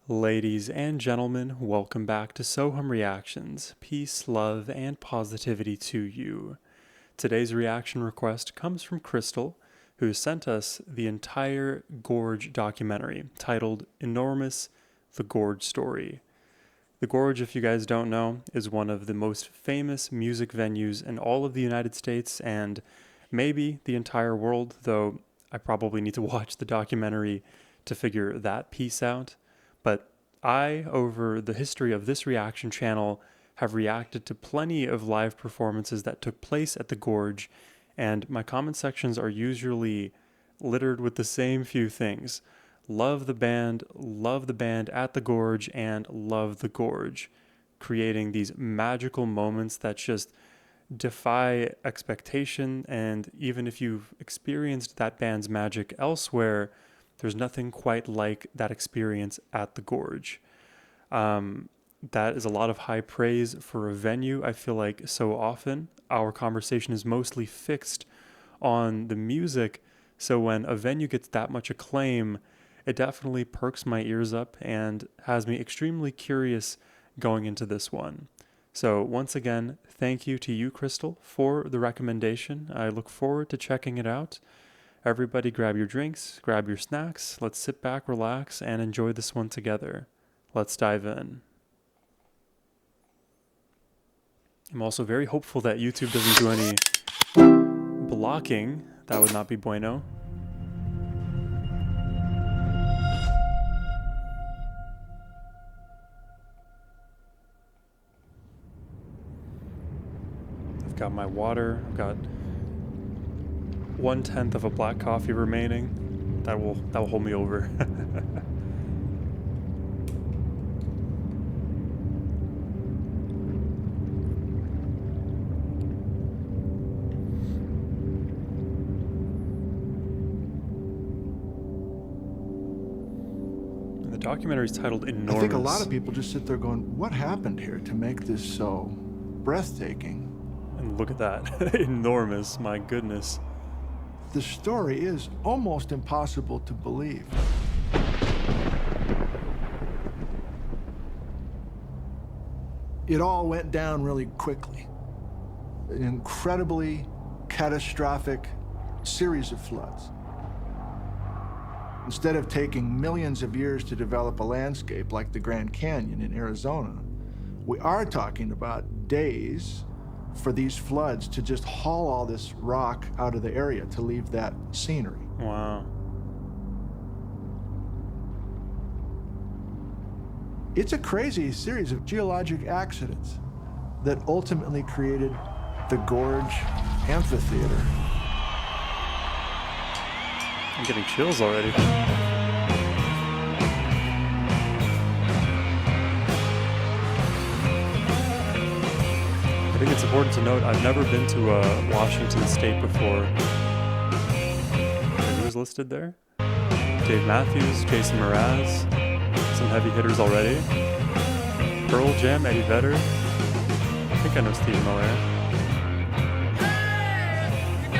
Ladies and gentlemen, welcome back to Sohum Reactions. Peace, love, and positivity to you. Today's reaction request comes from Crystal, who sent us the entire Gorge documentary titled Enormous: The Gorge Story. The Gorge, if you guys don't know, is one of the most famous music venues in all of the United States and maybe the entire world, though I probably need to watch the documentary to figure that piece out. But I, over the history of this reaction channel, have reacted to plenty of live performances that took place at the Gorge, and my comment sections are usually littered with the same few things. Love the band at the Gorge, and love the Gorge, creating these magical moments that just defy expectation. And even if you've experienced that band's magic elsewhere, there's nothing quite like that experience at the Gorge. That is a lot of high praise for a venue. I feel like so often our conversation is mostly fixed on the music, so when a venue gets that much acclaim, it definitely perks my ears up and has me extremely curious going into this one. So once again, thank you to you, Crystal, for the recommendation. I look forward to checking it out. Everybody grab your drinks, grab your snacks, let's sit back, relax, and enjoy this one together. Let's dive in. I'm also very hopeful that YouTube doesn't do any blocking. That would not be bueno. I've got my water, I've got 1/10 of a black coffee remaining. That will hold me over. And the documentary is titled Enormous. I think a lot of people just sit there going, what happened here to make this so breathtaking? And look at that. Enormous, my goodness. The story is almost impossible to believe. It all went down really quickly. An incredibly catastrophic series of floods. Instead of taking millions of years to develop a landscape like the Grand Canyon in Arizona, we are talking about days for these floods to just haul all this rock out of the area to leave that scenery. Wow. It's a crazy series of geologic accidents that ultimately created the Gorge Amphitheater. I'm getting chills already. I think it's important to note I've never been to Washington State before. Who was listed there? Dave Matthews, Jason Mraz, some heavy hitters already. Pearl Jam, Eddie Vedder. I think I know Steve Miller.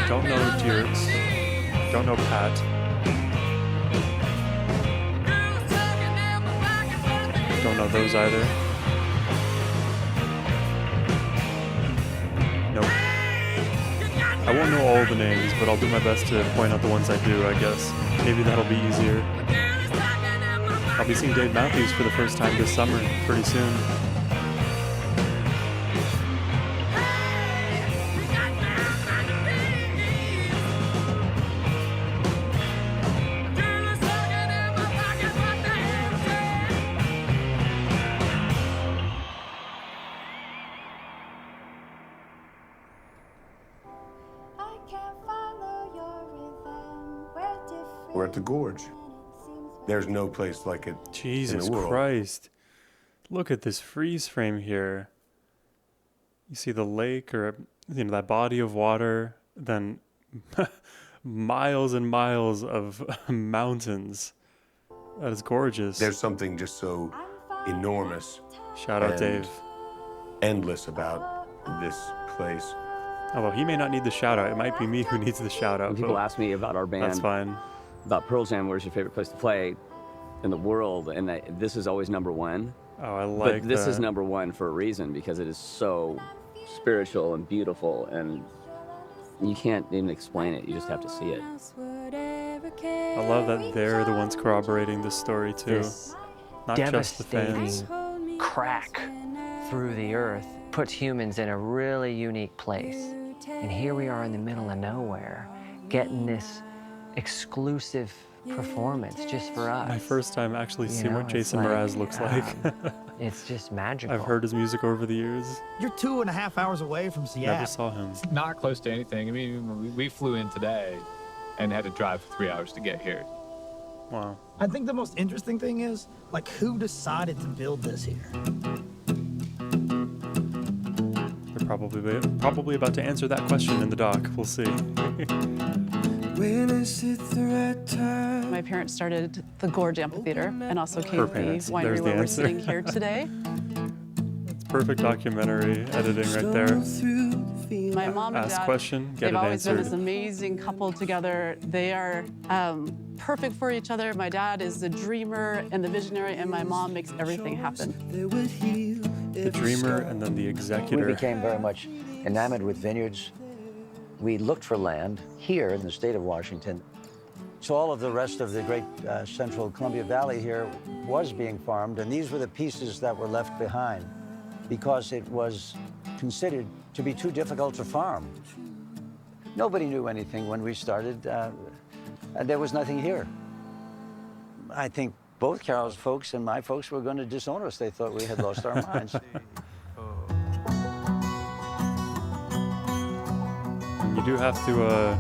Don't know Dierks. Don't know Pat. Don't know those either. Nope. I won't know all the names, but I'll do my best to point out the ones I do, I guess. Maybe that'll be easier. I'll be seeing Dave Matthews for the first time this summer, pretty soon. We're at the Gorge. There's no place like it Jesus in the world. Christ. Look at this freeze frame here. You see the lake, or that body of water, then miles and miles of mountains. That is gorgeous. There's something just so enormous, Shout out and Dave. endless about this place. Although he may not need the shout out. It might be me who needs the shout out. When people ask me about our band, That's fine. about Pearl Jam, where's your favorite place to play? in the world, and this is always number one. Oh, I like But this that. is number one for a reason, because it is so spiritual and beautiful, and you can't even explain it. You just have to see it. I love that they're the ones corroborating this story too, This not just the fans. devastating crack through the earth puts humans in a really unique place. And here we are in the middle of nowhere, getting this exclusive performance just for us. My first time actually You seeing know, what it's Jason like, Mraz looks like. It's just magical. I've heard his music over the years. You're 2.5 hours away from Seattle. Never saw him. Not close to anything. I mean, we flew in today and had to drive for 3 hours to get here. Wow. I think the most interesting thing is, like, who decided to build this here? They're probably about to answer that question in the doc. We'll see. My parents started the Gorge Amphitheater and also Her came the parents. winery There's the where we're answer. sitting here today. It's perfect documentary editing right there. My mom and Ask dad, question, get they've it always been this answered. amazing couple together. They are perfect for each other. My dad is the dreamer and the visionary, and my mom makes everything happen. The dreamer and then the We executor. became very much enamored with vineyards. We looked for land here in the state of Washington. So all of the rest of the great central Columbia Valley here was being farmed, and these were the pieces that were left behind because it was considered to be too difficult to farm. Nobody knew anything when we started. There was nothing here. I think both Carol's folks and my folks were going to disown us. They thought we had lost our minds. You do have to,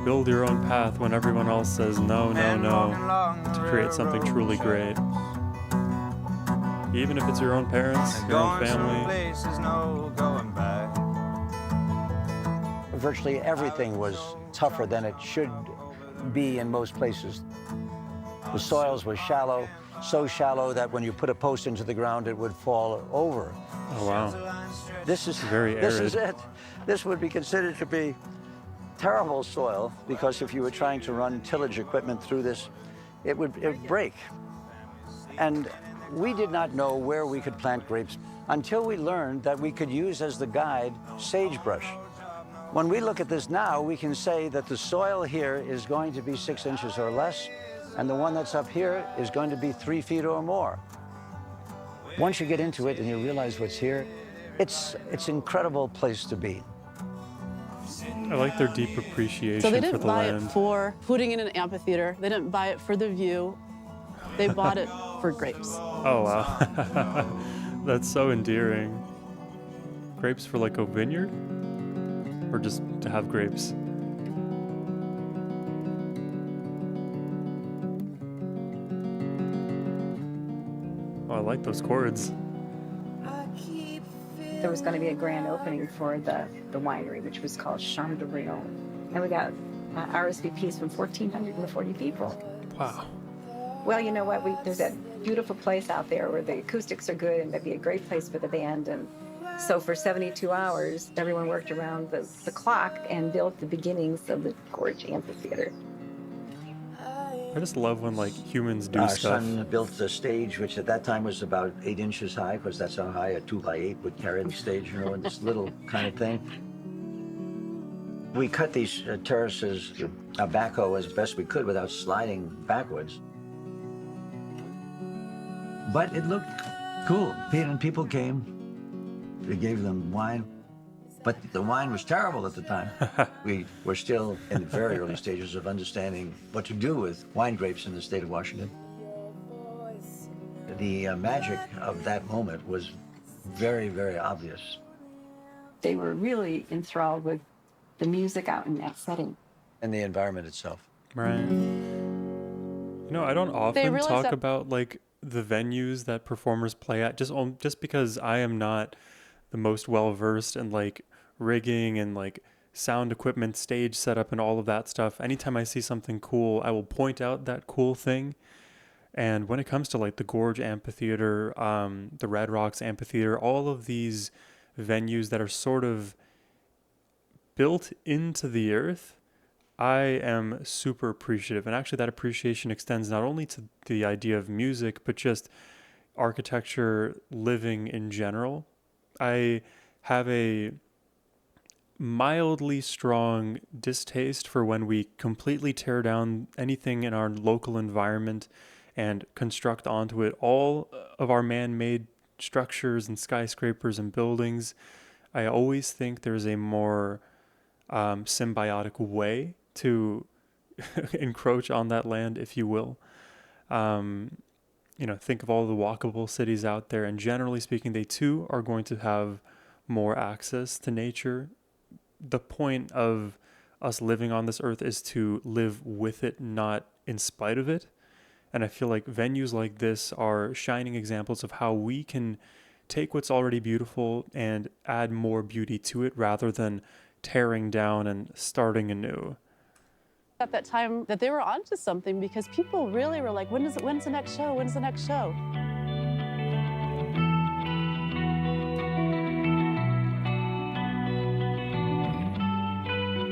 build your own path when everyone else says no, no, no, to create something truly great. Even if it's your own parents, your own family. Virtually everything was tougher than it should be in most places. The soils were shallow, so shallow that when you put a post into the ground, it would fall over. Oh, wow. This is Very This is arid. it. This would be considered to be terrible soil because if you were trying to run tillage equipment through this, it would break. And we did not know where we could plant grapes until we learned that we could use as the guide sagebrush. When we look at this now, we can say that the soil here is going to be 6 inches or less, and the one that's up here is going to be 3 feet or more. Once you get into it and you realize what's here, it's an incredible place to be. I like their deep appreciation So they for didn't the buy land. it for putting in an amphitheater. They didn't buy it for the view. They bought it for grapes. Oh, wow. That's so endearing. Grapes for like a vineyard? Or just to have grapes? Oh, I like those chords. There was going to be a grand opening for the winery, which was called Chambre de Rion. And we got RSVPs from 1,440 people. Wow. Well, you know what? There's that beautiful place out there where the acoustics are good and that'd be a great place for the band. And so for 72 hours, everyone worked around the clock and built the beginnings of the Gorge Amphitheater. I just love when like humans do Our stuff. son built a stage, which at that time was about 8 inches high, because that's how high a 2x8 would carry the stage, in this little kind of thing. We cut these terraces, a backhoe as best we could without sliding backwards. But it looked cool. People came. We gave them wine. But the wine was terrible at the time. We were still in the very early stages of understanding what to do with wine grapes in the state of Washington. The magic of that moment was very, very obvious. They were really enthralled with the music out in that setting. And the environment itself. Right. I don't often realize talk that- about like the venues that performers play at just because I am not the most well versed in like rigging and like sound equipment, stage setup, and all of that stuff. Anytime I see something cool, I will point out that cool thing. And when it comes to like the Gorge Amphitheater, the Red Rocks Amphitheater, all of these venues that are sort of built into the earth, I am super appreciative. And actually, that appreciation extends not only to the idea of music, but just architecture, living in general. I have a mildly strong distaste for when we completely tear down anything in our local environment and construct onto it all of our man-made structures and skyscrapers and buildings. I always think there's a more symbiotic way to encroach on that land, if you will. Think of all the walkable cities out there, and generally speaking, they too are going to have more access to nature. The point of us living on this earth is to live with it, not in spite of it. And I feel like venues like this are shining examples of how we can take what's already beautiful and add more beauty to it rather than tearing down and starting anew. At that time that they were onto something, because people really were like, when's the next show? When's the next show?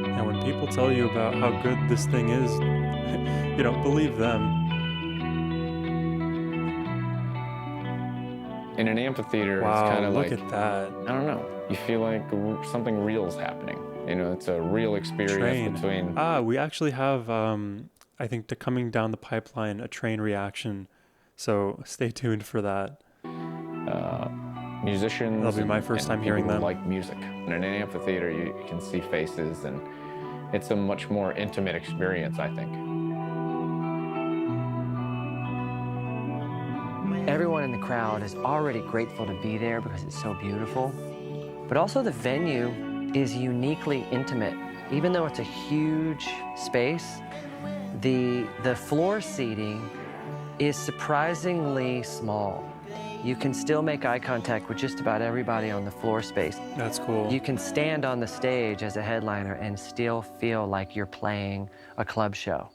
And when people tell you about how good this thing is, believe them. In an amphitheater, Wow, it's kind of look like, at that. I don't know, you feel like something real's happening. It's a real experience between... We actually have, I think, coming down the pipeline, a train reaction. So stay tuned for that. Musicians. That'll be my first time hearing them. Like music. In an amphitheater, you can see faces, and it's a much more intimate experience, I think. Everyone in the crowd is already grateful to be there because it's so beautiful. But also the venue is uniquely intimate. Even though it's a huge space, the floor seating is surprisingly small. You can still make eye contact with just about everybody on the floor space. That's cool. You can stand on the stage as a headliner and still feel like you're playing a club show,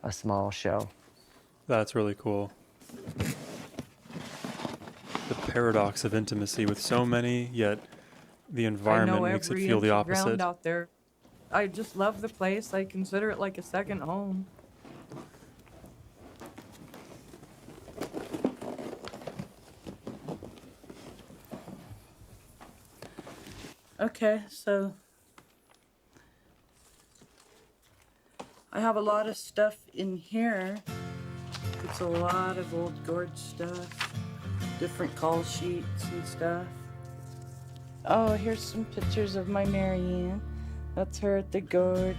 a small show. That's really cool. The paradox of intimacy with so many, yet the environment makes it feel the opposite. Ground out there. I just love the place. I consider it like a second home. Okay, so I have a lot of stuff in here. It's a lot of old Gorge stuff, different call sheets and stuff. Oh, here's some pictures of my Marianne. That's her at the Gorge.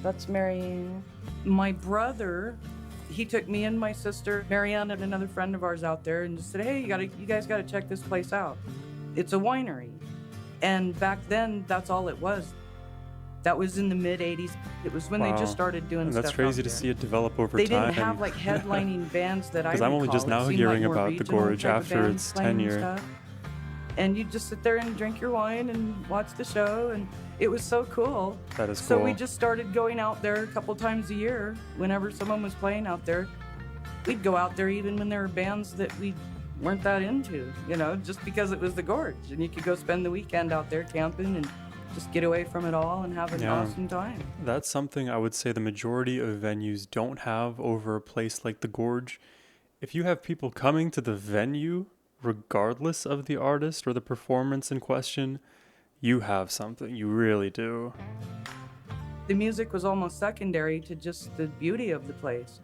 That's Marianne. My brother, he took me and my sister, Marianne, and another friend of ours out there and just said, hey, you guys gotta check this place out. It's a winery. And back then, that's all it was. That was in the mid-'80s. It was when they just started doing stuff. That's crazy out to there. see it develop over They time. didn't have like headlining bands that I recall. Because I'm only just now It seemed hearing like more about the regional Gorge type of after bands its playing and tenure. stuff. And you'd just sit there and drink your wine and watch the show, and it was so cool. That is So cool. we just started going out there a couple times a year whenever someone was playing out there. We'd go out there even when there were bands that we weren't that into, just because it was the Gorge. And you could go spend the weekend out there camping and just get away from it all and have an awesome time. That's something I would say the majority of venues don't have over a place like the Gorge. If you have people coming to the venue, regardless of the artist or the performance in question, you have something. You really do. The music was almost secondary to just the beauty of the place.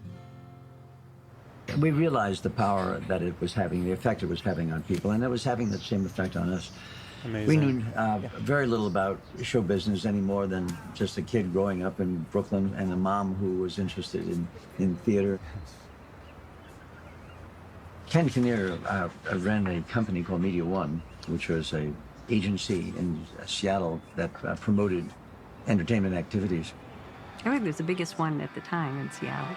We realized the power that it was having, the effect it was having on people, and it was having the same effect on us. Amazing. We knew very little about show business any more than just a kid growing up in Brooklyn and a mom who was interested in theater. Ken Kinnear ran a company called Media One, which was an agency in Seattle that promoted entertainment activities. I think it was the biggest one at the time in Seattle.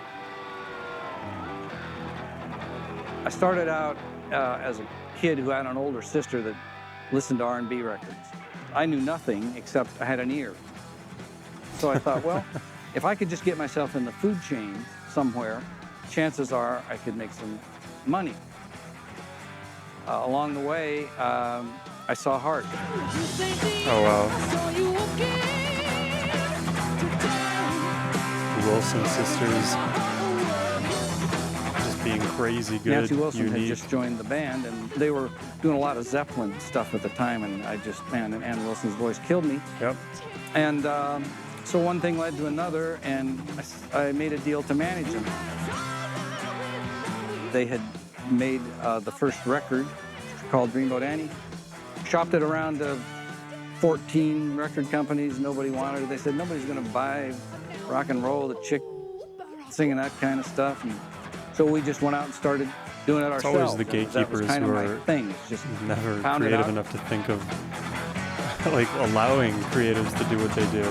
I started out as a kid who had an older sister that listened to R&B records. I knew nothing except I had an ear. So I thought, well, if I could just get myself in the food chain somewhere, chances are I could make some money. Along the way, I saw heart. Oh, wow. The Wilson sisters just being crazy good, Nancy Wilson unique. had just joined the band, and they were doing a lot of Zeppelin stuff at the time, and man, and Ann Wilson's voice killed me. Yep. And so one thing led to another, and I made a deal to manage them. They had made the first record called Dreamboat Annie, shopped it around to 14 record companies. Nobody wanted it. They said, nobody's going to buy rock and roll, the chick singing that kind of stuff. And so we just went out and started doing it It's ourselves. always the gatekeepers kind who of are my thing. Just never pound it creative out. enough to think of like allowing creatives to do what they do.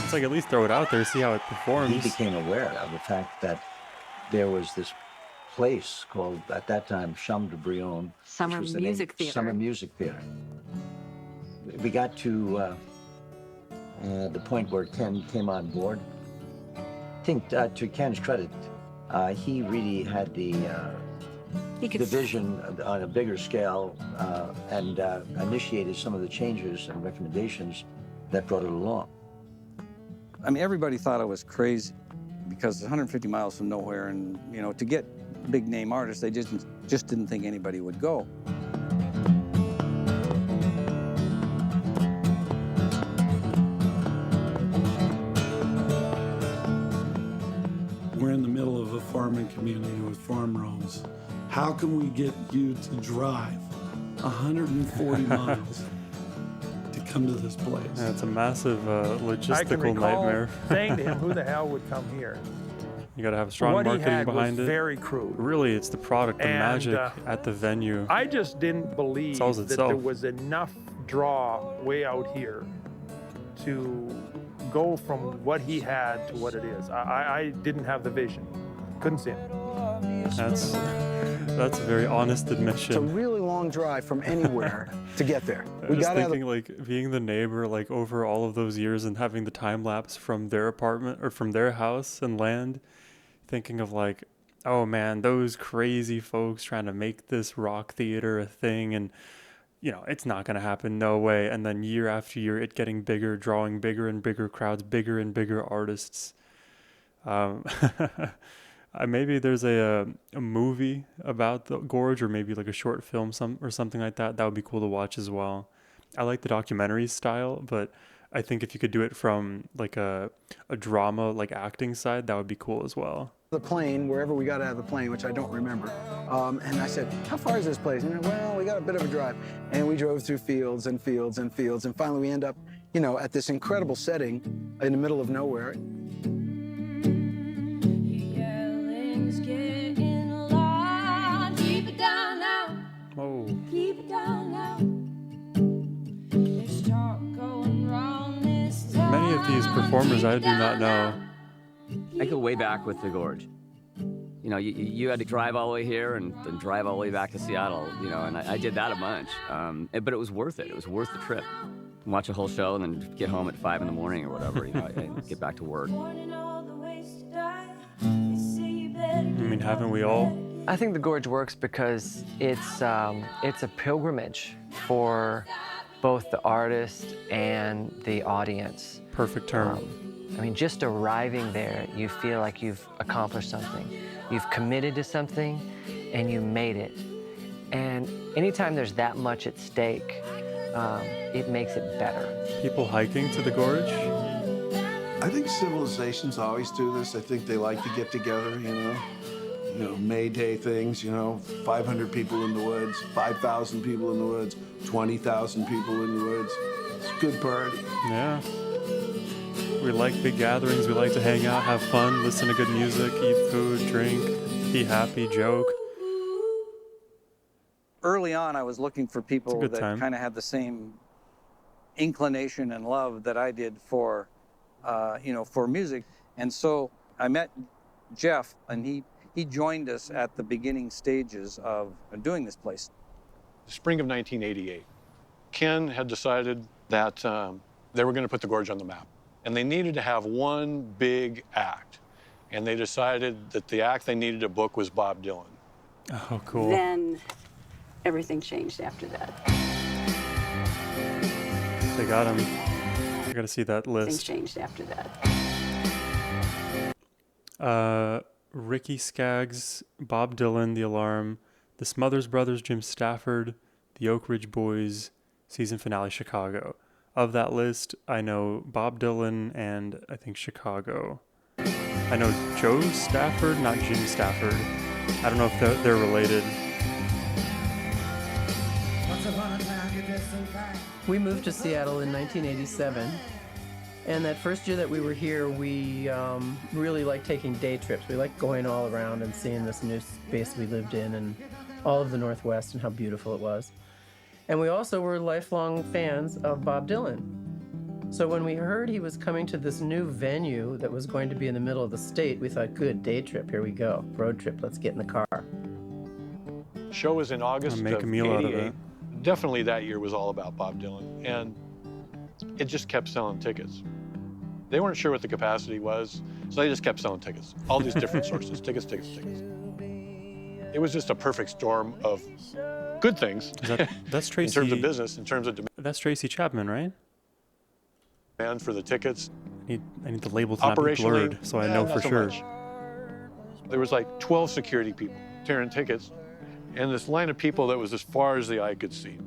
It's like, at least throw it out there, see how it performs. He became aware of the fact that there was this place called, at that time, Chambre de Brionne. Summer which was the name- Music Theater. Summer Music Theater. We got to the point where Ken came on board. I think, to Ken's credit, he really had the vision on a bigger scale and initiated some of the changes and recommendations that brought it along. I mean, everybody thought I was crazy because 150 miles from nowhere, and to get big name artists, they just didn't think anybody would go. We're in the middle of a farming community with farm roads. How can we get you to drive 140 miles to come to this place? Yeah, it's a massive logistical I can recall nightmare. saying to him, who the hell would come here? You got to have strong What he marketing had was behind it. very crude. Really, it's the product, the And, magic at the venue. I just didn't believe Sells that itself. there was enough draw way out here to go from what he had to what it is. I didn't have the vision. Couldn't see it. That's a very honest admission. It's a really long drive from anywhere to get there. I was thinking, like, being the neighbor, like, over all of those years and having the time lapse from their apartment or from their house and land, thinking of, like, oh man, those crazy folks trying to make this rock theater a thing, and it's not going to happen, no way. And then year after year, it getting bigger, drawing bigger and bigger crowds, bigger and bigger artists. Maybe there's a movie about the Gorge, or maybe like a short film or something like that. That would be cool to watch as well. I like the documentary style, but I think if you could do it from like a drama, like acting side, that would be cool as well. The plane, wherever we got out of the plane, which I don't remember. And I said, how far is this place? And well, we got a bit of a drive. And we drove through fields and fields and fields. And finally we end up, at this incredible setting in the middle of nowhere. Oh. Many of these performers I do not know. I go way back with the Gorge. You had to drive all the way here and then drive all the way back to Seattle, and I did that a bunch. But it was worth it. It was worth the trip. Watch a whole show and then get home at 5 in the morning or whatever, and get back to work. I mean, haven't we all? I think the Gorge works because it's a pilgrimage for both the artist and the audience. Perfect term. I mean, just arriving there, you feel like you've accomplished something. You've committed to something, and you made it. And anytime there's that much at stake, it makes it better. People hiking to the Gorge? I think civilizations always do this. I think they like to get together, May Day things, 500 people in the woods, 5,000 people in the woods, 20,000 people in the woods. It's a good party. Yeah. We like big gatherings. We like to hang out, have fun, listen to good music, eat food, drink, be happy, joke. Early on, I was looking for people that kind of had the same inclination and love that I did for music. And so I met Jeff, and he joined us at the beginning stages of doing this place. Spring of 1988, Ken had decided that they were going to put the Gorge on the map. And they needed to have one big act. And they decided that the act they needed to book was Bob Dylan. Oh, cool. Then everything changed after that. They got him. I gotta see that Things list. changed after that. Ricky Skaggs, Bob Dylan, The Alarm, The Smothers Brothers, Jim Stafford, The Oak Ridge Boys, season finale Chicago. Of that list, I know Bob Dylan and I think Chicago. I know Joe Stafford, not Jim Stafford. I don't know if they're related. We moved to Seattle in 1987, and that first year that we were here, we really liked taking day trips. We liked going all around and seeing this new space we lived in and all of the Northwest and how beautiful it was. And we also were lifelong fans of Bob Dylan. So when we heard he was coming to this new venue that was going to be in the middle of the state, we thought, good, day trip, here we go. Road trip, let's get in the car. Show was in August Make of a meal out of 88. it. Definitely that year was all about Bob Dylan, and it just kept selling tickets. They weren't sure what the capacity was, so they just kept selling tickets. All these different sources, tickets. It was just a perfect storm of good things. That's Tracy. In terms of business, in terms of That's Tracy Chapman, right? demand for the tickets. I need the label to not be Operationally, blurred, so I know not for so sure. much. There was like 12 security people tearing tickets, and this line of people that was as far as the eye could see.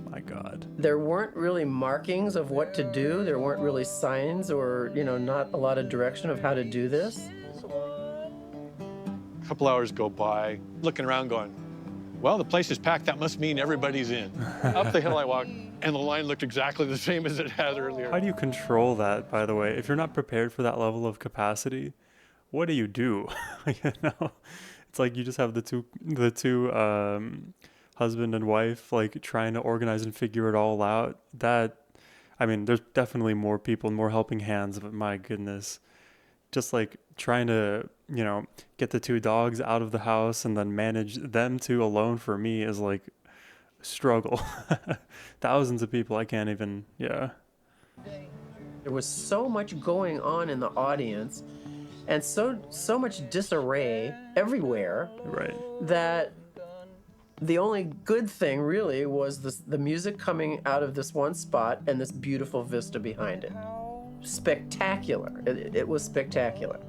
My God. There weren't really markings of what to do. There weren't really signs or, not a lot of direction of how to do this. A couple hours go by, looking around going, well, the place is packed. That must mean everybody's in. Up the hill I walked, and the line looked exactly the same as it had earlier. How do you control that, by the way? If you're not prepared for that level of capacity, what do you do? It's like you just have the two husband and wife like trying to organize and figure it all out. There's definitely more people, more helping hands, but my goodness, just like trying to, get the two dogs out of the house and then manage them two alone for me is like a struggle. Thousands of people, I can't even, yeah. There was so much going on in the audience and so much disarray everywhere, right, that the only good thing really was the music coming out of this one spot and this beautiful vista behind it. Spectacular. It was spectacular.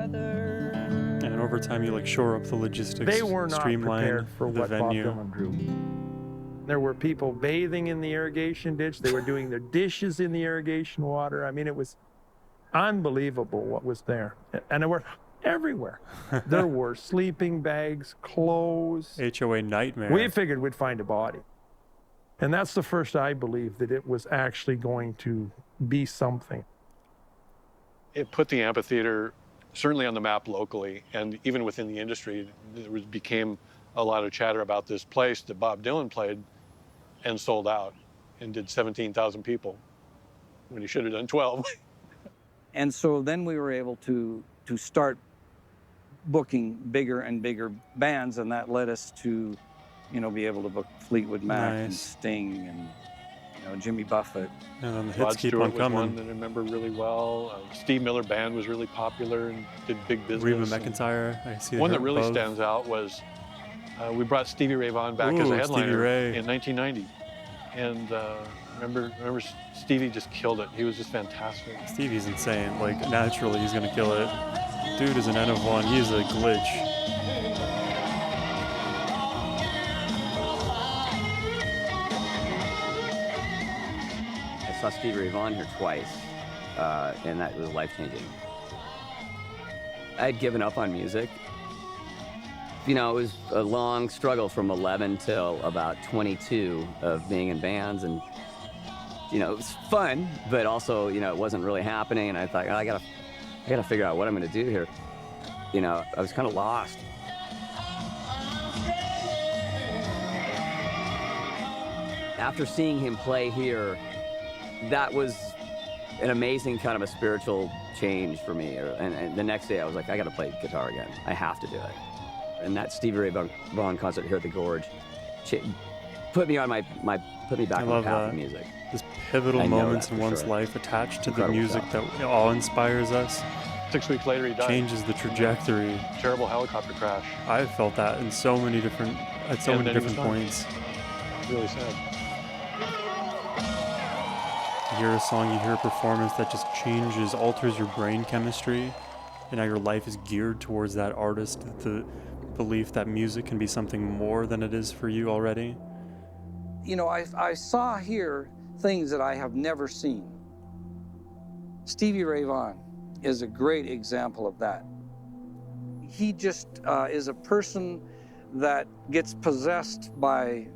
And over time you like shore up the logistics, They were not streamline prepared for the what venue. Bob Dylan drew. There were people bathing in the irrigation ditch. They were doing their dishes in the irrigation water. I mean, it was unbelievable what was there. And there were everywhere. There were sleeping bags, clothes. HOA nightmare. We figured we'd find a body. And that's the first I believed that it was actually going to be something. It put the amphitheater certainly on the map locally, and even within the industry, there became a lot of chatter about this place that Bob Dylan played and sold out and did 17,000 people when he should have done 12. And so then we were able to start booking bigger and bigger bands, and that led us to, be able to book Fleetwood Mac and Sting and, Jimmy Buffett. And then the hits Rod keep Stewart on was coming. one that I remember really well. Steve Miller Band was really popular and did big business. Reba McEntire, I see One her that really above. stands out was we brought Stevie Ray Vaughan back as Ooh, a headliner Stevie Ray. in 1990. And remember Stevie just killed it. He was just fantastic. Stevie's insane. Like, naturally, he's going to kill it. Dude is an N of one. He is a glitch. I saw Stevie Ray Vaughan here twice, and that was life-changing. I had given up on music. It was a long struggle from 11 till about 22 of being in bands, and it was fun, but also it wasn't really happening. And I thought, I gotta figure out what I'm gonna do here. I was kind of lost. After seeing him play here, that was an amazing kind of a spiritual change for me. And the next day I was like, I gotta play guitar again. I have to do it. And that Stevie Ray Vaughan concert here at the Gorge put me on back I on the love path that. of music. This pivotal I know moments that in for one's sure. life attached to Incredible the music stuff. that awe-inspires us. 6 weeks later, he died. Changes the trajectory. Terrible helicopter crash. I've felt that in so many different, at so And many then he was different gone. points. Really sad. hear a song, you hear a performance that just changes, alters your brain chemistry, and now your life is geared towards that artist, the belief that music can be something more than it is for you already? You know, I saw here things that I have never seen. Stevie Ray Vaughan is a great example of that. He just is a person that gets possessed by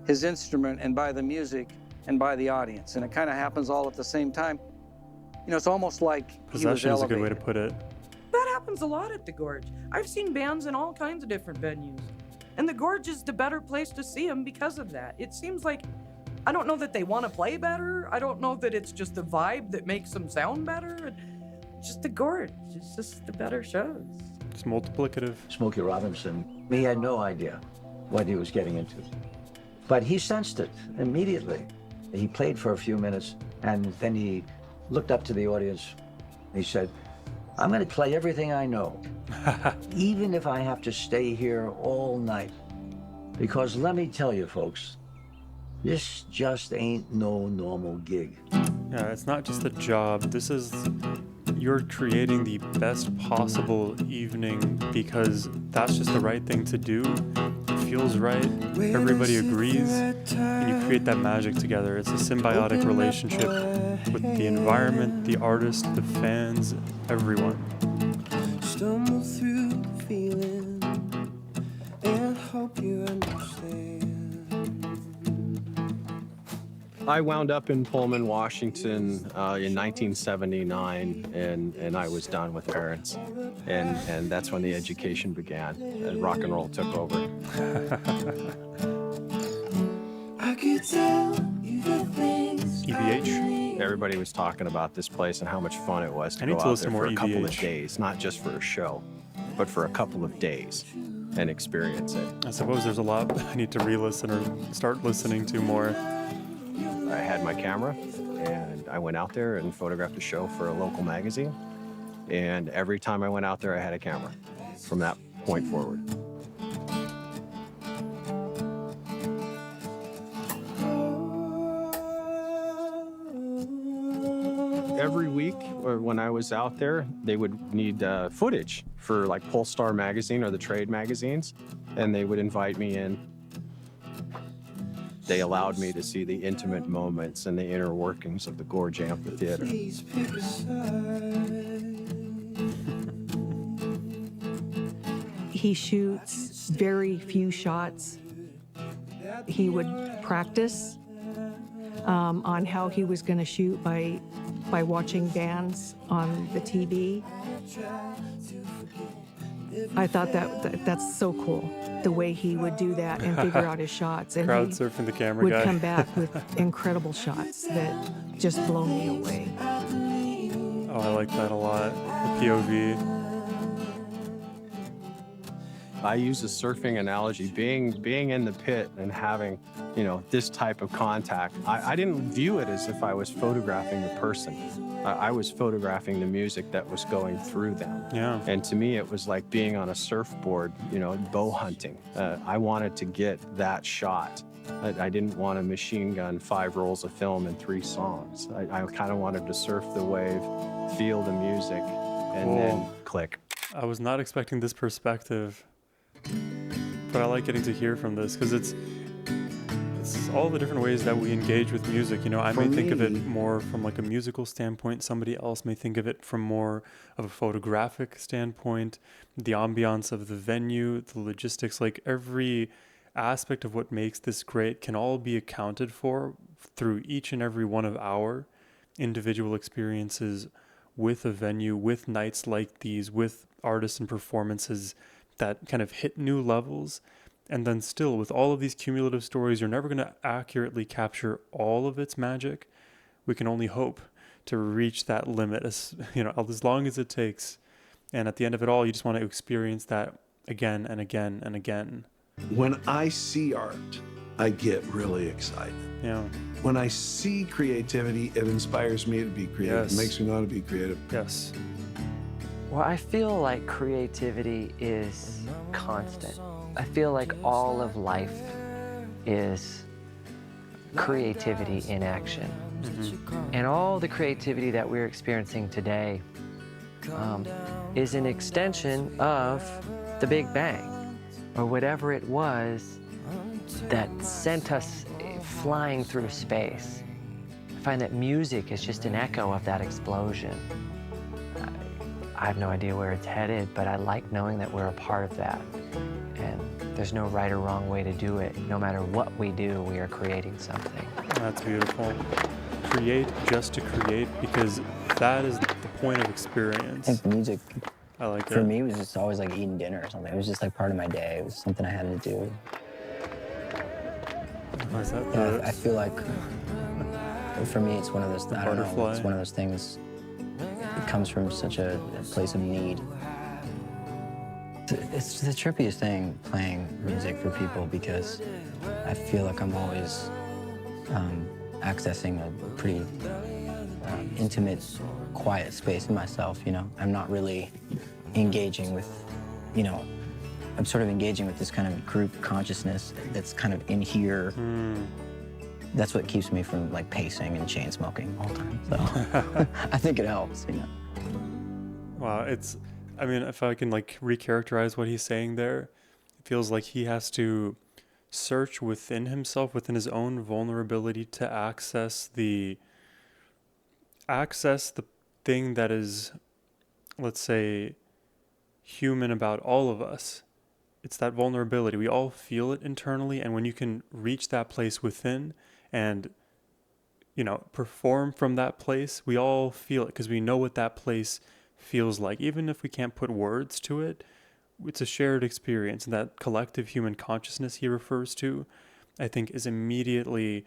his instrument and by the music and by the audience, and it kind of happens all at the same time. You know, it's almost like he was Possession is a good way to elevated. put it. That happens a lot at the Gorge. I've seen bands in all kinds of different venues. And the Gorge is the better place to see them because of that. It seems like, I don't know that they want to play better. I don't know that it's just the vibe that makes them sound better. Just the Gorge. It's just the better shows. It's multiplicative. Smokey Robinson, he had no idea what he was getting into. But he sensed it immediately. He played for a few minutes, and then he looked up to the audience. He said, I'm going to play everything I know, even if I have to stay here all night. Because let me tell you, folks, this just ain't no normal gig. Yeah, it's not just a job. This is, you're creating the best possible evening because that's just the right thing to do. It feels right. Everybody agrees. And you create that magic together. It's a symbiotic relationship with the environment, the artist, the fans, everyone. Stumble through the feeling and hope you understand. I wound up in Pullman, Washington in 1979, and I was done with parents. And that's when the education began, and rock and roll took over. I could tell you the things EVH. Everybody was talking about this place and how much fun it was to I need go to out listen there to for more a couple of EVH. days, not just for a show, but for a couple of days and experience it. I suppose there's a lot I need to re-listen or start listening to more. I had my camera, and I went out there and photographed a show for a local magazine. And every time I went out there, I had a camera from that point forward. Every week, or when I was out there, they would need footage for like Polestar magazine or the trade magazines, and they would invite me in. They allowed me to see the intimate moments and the inner workings of the Gorge Amphitheater. please pick a side. He shoots very few shots. He would practice on how he was going to shoot by watching bands on the TV. I thought that's so cool, the way he would do that and figure out his shots. And Crowd he surfing the camera would guy. come back with incredible shots that just blow me away. Oh, I like that a lot. The POV. I use a surfing analogy, being in the pit and having, this type of contact. I didn't view it as if I was photographing the person. I was photographing the music that was going through them. Yeah. And to me, it was like being on a surfboard, bow hunting. I wanted to get that shot. I didn't want to machine gun 5 rolls of film and 3 songs. I kind of wanted to surf the wave, feel the music, and then click. I was not expecting this perspective, but I like getting to hear from this because it's all the different ways that we engage with music. I may think of it more from like a musical standpoint. Somebody else may think of it from more of a photographic standpoint, the ambiance of the venue, the logistics, like every aspect of what makes this great can all be accounted for through each and every one of our individual experiences with a venue, with nights like these, with artists and performances that kind of hit new levels. And then still, with all of these cumulative stories, you're never going to accurately capture all of its magic. We can only hope to reach that limit, as long as it takes. And at the end of it all, you just want to experience that again and again and again. When I see art, I get really excited. Yeah. When I see creativity, it inspires me to be creative. Yes. It makes me want to be creative. Yes. Well, I feel like creativity is constant. I feel like all of life is creativity in action. And all the creativity that we're experiencing today is an extension of the Big Bang, or whatever it was that sent us flying through space. I find that music is just an echo of that explosion. I have no idea where it's headed, but I like knowing that we're a part of that. And there's no right or wrong way to do it. No matter what we do, we are creating something. That's beautiful. Create just to create, because that is the point of experience. I think music, I like for it. me, was just always like eating dinner or something. It was just like part of my day. It was something I had to do. Is that Yeah, I feel like, for me, it's one of those, I don't know, butterfly? it's one of those things, it comes from such a place of need. It's the trippiest thing, playing music for people, because I feel like I'm always accessing a pretty intimate, quiet space in myself, you know? I'm not really engaging with, you know, I'm sort of engaging with this kind of group consciousness that's kind of in here. That's what keeps me from like pacing and chain smoking all the time. So I think it helps, you know. Wow, I mean, if I can like recharacterize what he's saying there, it feels like he has to search within himself, within his own vulnerability, to access the thing that is, let's say, human about all of us. It's that vulnerability. We all feel it internally, and when you can reach that place within and, you know, perform from that place, we all feel it because we know what that place feels like. Even if we can't put words to it, it's a shared experience. And that collective human consciousness he refers to, I think, is immediately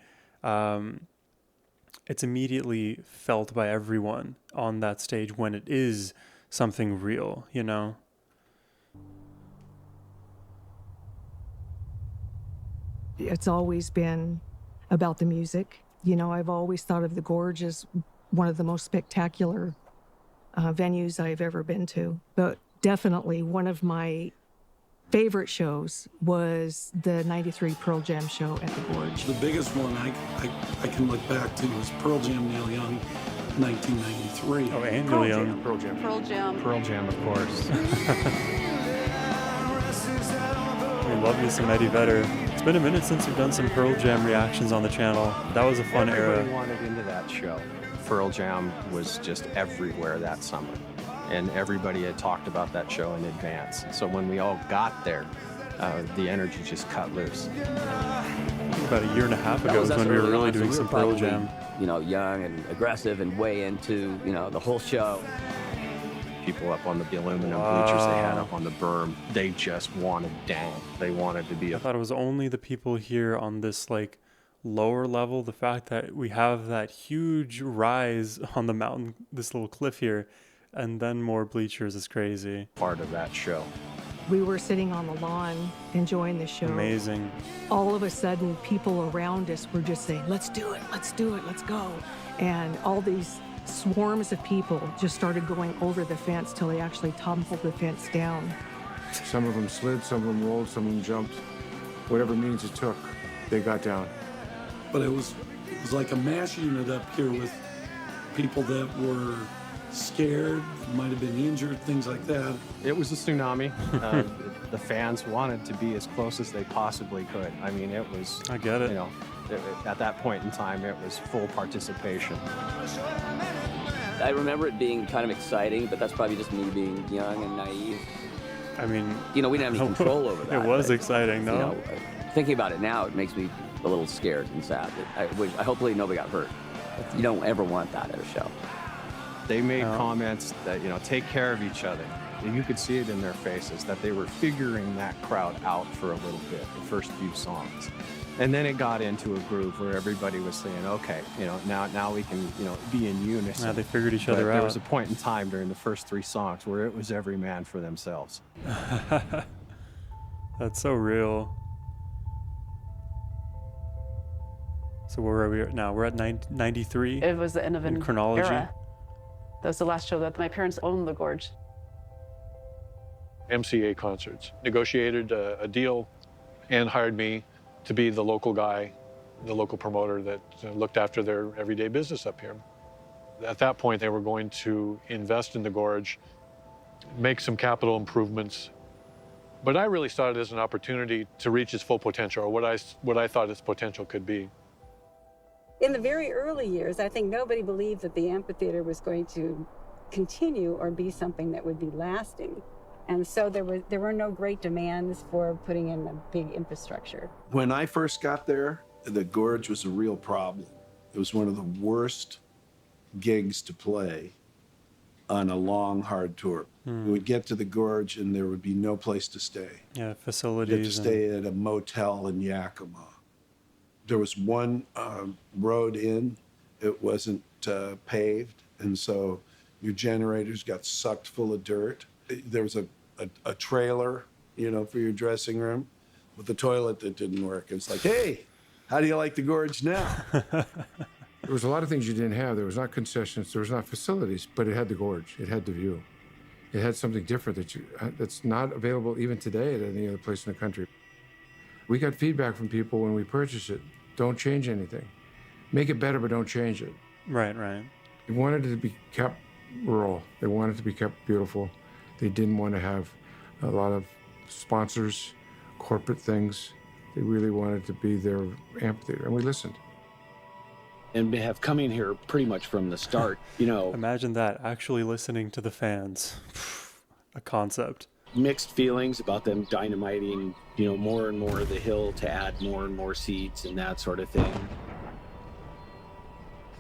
felt by everyone on that stage when it is something real, you know? It's always been about the music. You know, I've always thought of the Gorge as one of the most spectacular venues I've ever been to. But definitely one of my favorite shows was the '93 Pearl Jam show at the Gorge. The biggest one I can look back to was Pearl Jam, Neil Young, 1993. Oh, and Neil Young. Pearl Jam. Pearl Jam, of course. We love me some Eddie Vedder. It's been a minute since we've done some Pearl Jam reactions on the channel. That was a fun Everybody era. wanted into that show. Pearl Jam was just everywhere that summer, and everybody had talked about that show in advance. So when we all got there, the energy just cut loose. About a year and a half ago was when we were really doing some Pearl Jam. You know, young and aggressive and way into, you know, the whole show. People up on the aluminum bleachers they had up on the berm, they just wanted down. They wanted to be I thought it was only the people here on this like lower level. The fact that we have that huge rise on the mountain, this little cliff here, and then more bleachers is crazy. Part of that show. We were sitting on the lawn enjoying the show. Amazing. All of a sudden, people around us were just saying, let's do it, let's do it, let's go. And all these swarms of people just started going over the fence till they actually toppled the fence down. Some of them slid, some of them rolled, some of them jumped. Whatever means it took, they got down. But it was like a mass unit up here with people that were scared, might have been injured, things like that. It was a tsunami. The fans wanted to be as close as they possibly could. I mean, it was, I get it. You know, at that point in time, it was full participation. I remember it being kind of exciting, but that's probably just me being young and naive. I mean, you know, we didn't have any control over that. It was but, exciting, though. You know, thinking about it now, it makes me a little scared and sad. I hopefully nobody got hurt. You don't ever want that at a show. They made comments that, you know, take care of each other. And you could see it in their faces that they were figuring that crowd out for a little bit, the first few songs. And then it got into a groove where everybody was saying, okay, you know, now we can, you know, be in unison. Yeah, they figured each other There out. was a point in time during the first 3 songs where it was every man for themselves. That's so real. So where are we at now? We're at 93? It was the end of an chronology. era. That was the last show that my parents owned the Gorge. MCA Concerts negotiated a deal and hired me to be the local guy the local promoter that looked after their everyday business up here. At that point, they were going to invest in the gorge, make some capital improvements. But I really saw it as an opportunity to reach its full potential, or what I thought its potential could be. In the very early years, I think nobody believed that the amphitheater was going to continue or be something that would be lasting. And so there were no great demands for putting in a big infrastructure. When I first got there, the gorge was a real problem. It was one of the worst gigs to play on a long, hard tour. We would get to the gorge and there would be no place to stay. Yeah, facilities. You had to stay at a motel in Yakima. There was one road in, it wasn't paved, and so your generators got sucked full of dirt. There was a trailer, you know, for your dressing room with a toilet that didn't work. It's like, hey, how do you like the gorge now? There was a lot of things you didn't have. There was not concessions, there was not facilities, but it had the gorge, it had the view. It had something different that's not available even today at any other place in the country. We got feedback from people when we purchased it. Don't change anything. Make it better, but don't change it. Right, right. They wanted it to be kept rural. They wanted it to be kept beautiful. They didn't want to have a lot of sponsors, corporate things. They really wanted to be their amphitheater, and we listened. And have come in here pretty much from the start, you know. Imagine that, actually listening to the fans. A concept. Mixed feelings about them dynamiting, you know, more and more of the hill to add more and more seats and that sort of thing.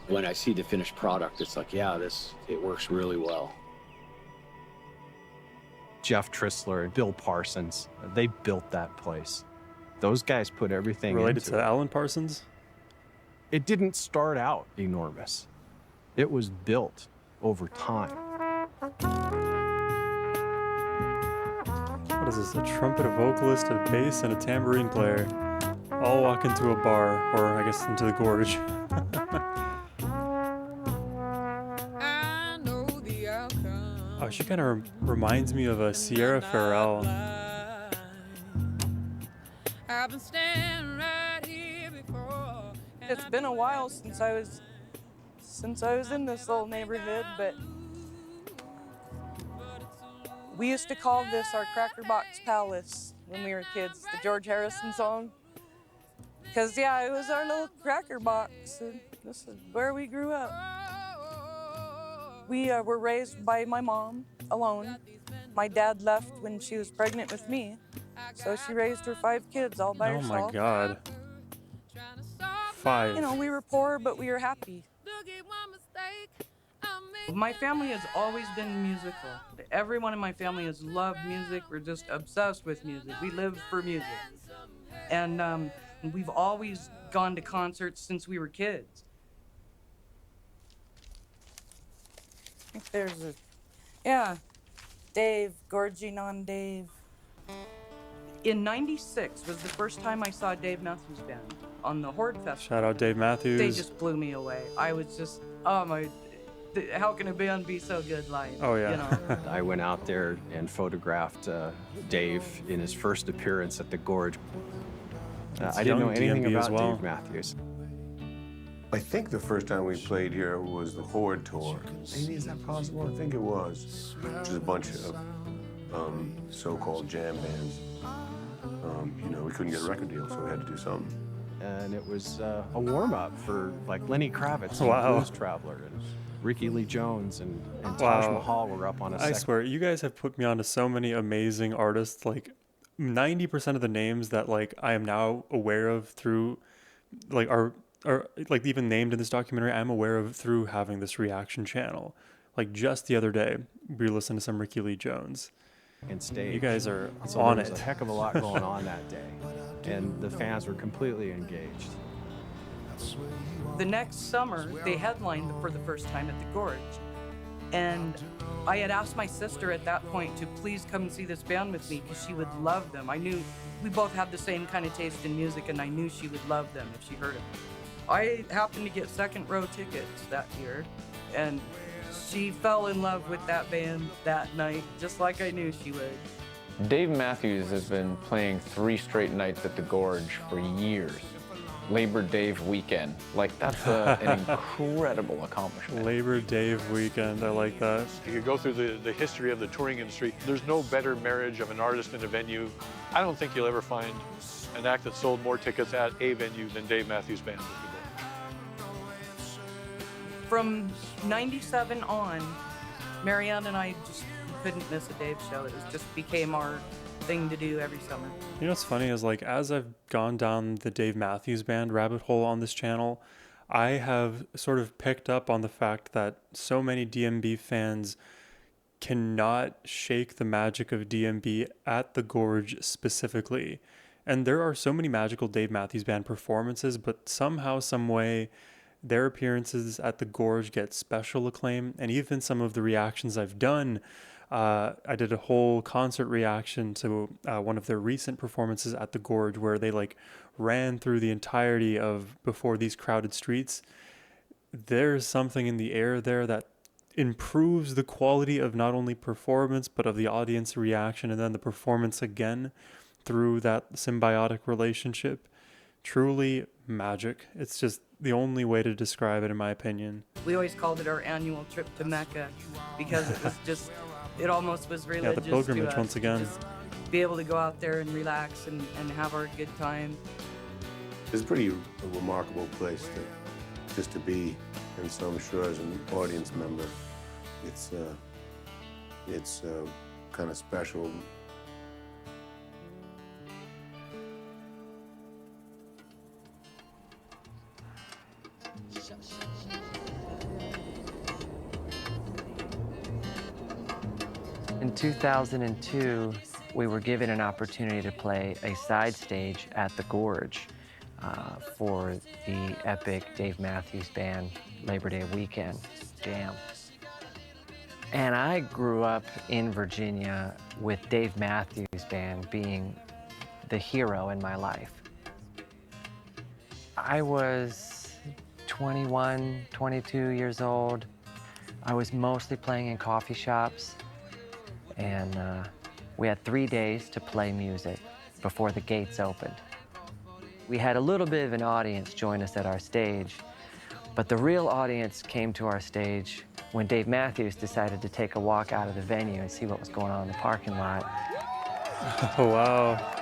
When I see the finished product, it's like, yeah, it works really well. Jeff Tristler and Bill Parsons, they built that place. Those guys put everything Related into to it. Alan Parsons? It didn't start out enormous. It was built over time. What is this, a trumpet, a vocalist, a bass, and a tambourine player all walk into a bar, or I guess into the gorge. Oh, she kind of reminds me of a Sierra Farrell. It's been a while since I was in this little neighborhood, but we used to call this our Cracker Box Palace when we were kids, the George Harrison song. Because, yeah, it was our little cracker box, and this is where we grew up. We were raised by my mom alone. My dad left when she was pregnant with me, so she raised her 5 kids all by herself. Oh my God. 5. You know, we were poor, but we were happy. My family has always been musical. Everyone in my family has loved music. We're just obsessed with music. We live for music. And we've always gone to concerts since we were kids. I think there's yeah, Dave, Gorge on Dave. In '96 was the first time I saw Dave Matthews Band on the Horde Festival. Shout out Dave Matthews. They just blew me away. I was just, oh my, how can a band be so good live? Oh yeah. You know? I went out there and photographed Dave in his first appearance at the Gorge. I didn't know anything DMB as about well. Dave Matthews. I think the first time we played here was the Horde tour. Maybe is that possible? I think it was. Which is a bunch of so-called jam bands. You know, we couldn't get a record deal, so we had to do something. And it was a warm-up for like Lenny Kravitz and Wow. Blues Traveler and Ricky Lee Jones and Taj Wow. Mahal were up on a I second. swear, you guys have put me onto so many amazing artists. Like 90% of the names that like I am now aware of through like are like even named in this documentary, I'm aware of through having this reaction channel. Like just the other day, we were listening to some Ricky Lee Jones. And stage. You guys are So on there it. was a heck of a lot going on that day, and the fans were completely engaged. The next summer, they headlined for the first time at the Gorge. And I had asked my sister at that point to please come and see this band with me because she would love them. I knew we both had the same kind of taste in music, and I knew she would love them if she heard them. I happened to get second row tickets that year, and she fell in love with that band that night, just like I knew she would. Dave Matthews has been playing 3 straight nights at the Gorge for years. Labor Day weekend. Like, that's an incredible accomplishment. Labor Day weekend, I like that. You could go through the history of the touring industry. There's no better marriage of an artist and a venue. I don't think you'll ever find an act that sold more tickets at a venue than Dave Matthews Band. From 97 on, Marianne and I just couldn't miss a Dave show. It was just became our thing to do every summer. You know what's funny is, like, as I've gone down the Dave Matthews Band rabbit hole on this channel, I have sort of picked up on the fact that so many DMB fans cannot shake the magic of DMB at the Gorge specifically. And there are so many magical Dave Matthews Band performances, but somehow, some way, their appearances at the Gorge get special acclaim. And even some of the reactions I've done, I did a whole concert reaction to one of their recent performances at the Gorge, where they like ran through the entirety of Before These Crowded Streets. There's something in the air there that improves the quality of not only performance, but of the audience reaction, and then the performance again through that symbiotic relationship. Truly magic. It's just the only way to describe it, in my opinion. We always called it our annual trip to Mecca because it was just, it almost was religious. Yeah, the pilgrimage to us, once again. Just be able to go out there and relax and have our good time. It's pretty a remarkable place just to be, and so I'm sure as an audience member, it's kind of special. In 2002, we were given an opportunity to play a side stage at the Gorge for the epic Dave Matthews Band Labor Day weekend jam. And I grew up in Virginia with Dave Matthews Band being the hero in my life. I was 21, 22 years old. I was mostly playing in coffee shops. And we had 3 days to play music before the gates opened. We had a little bit of an audience join us at our stage, but the real audience came to our stage when Dave Matthews decided to take a walk out of the venue and see what was going on in the parking lot. Oh, wow.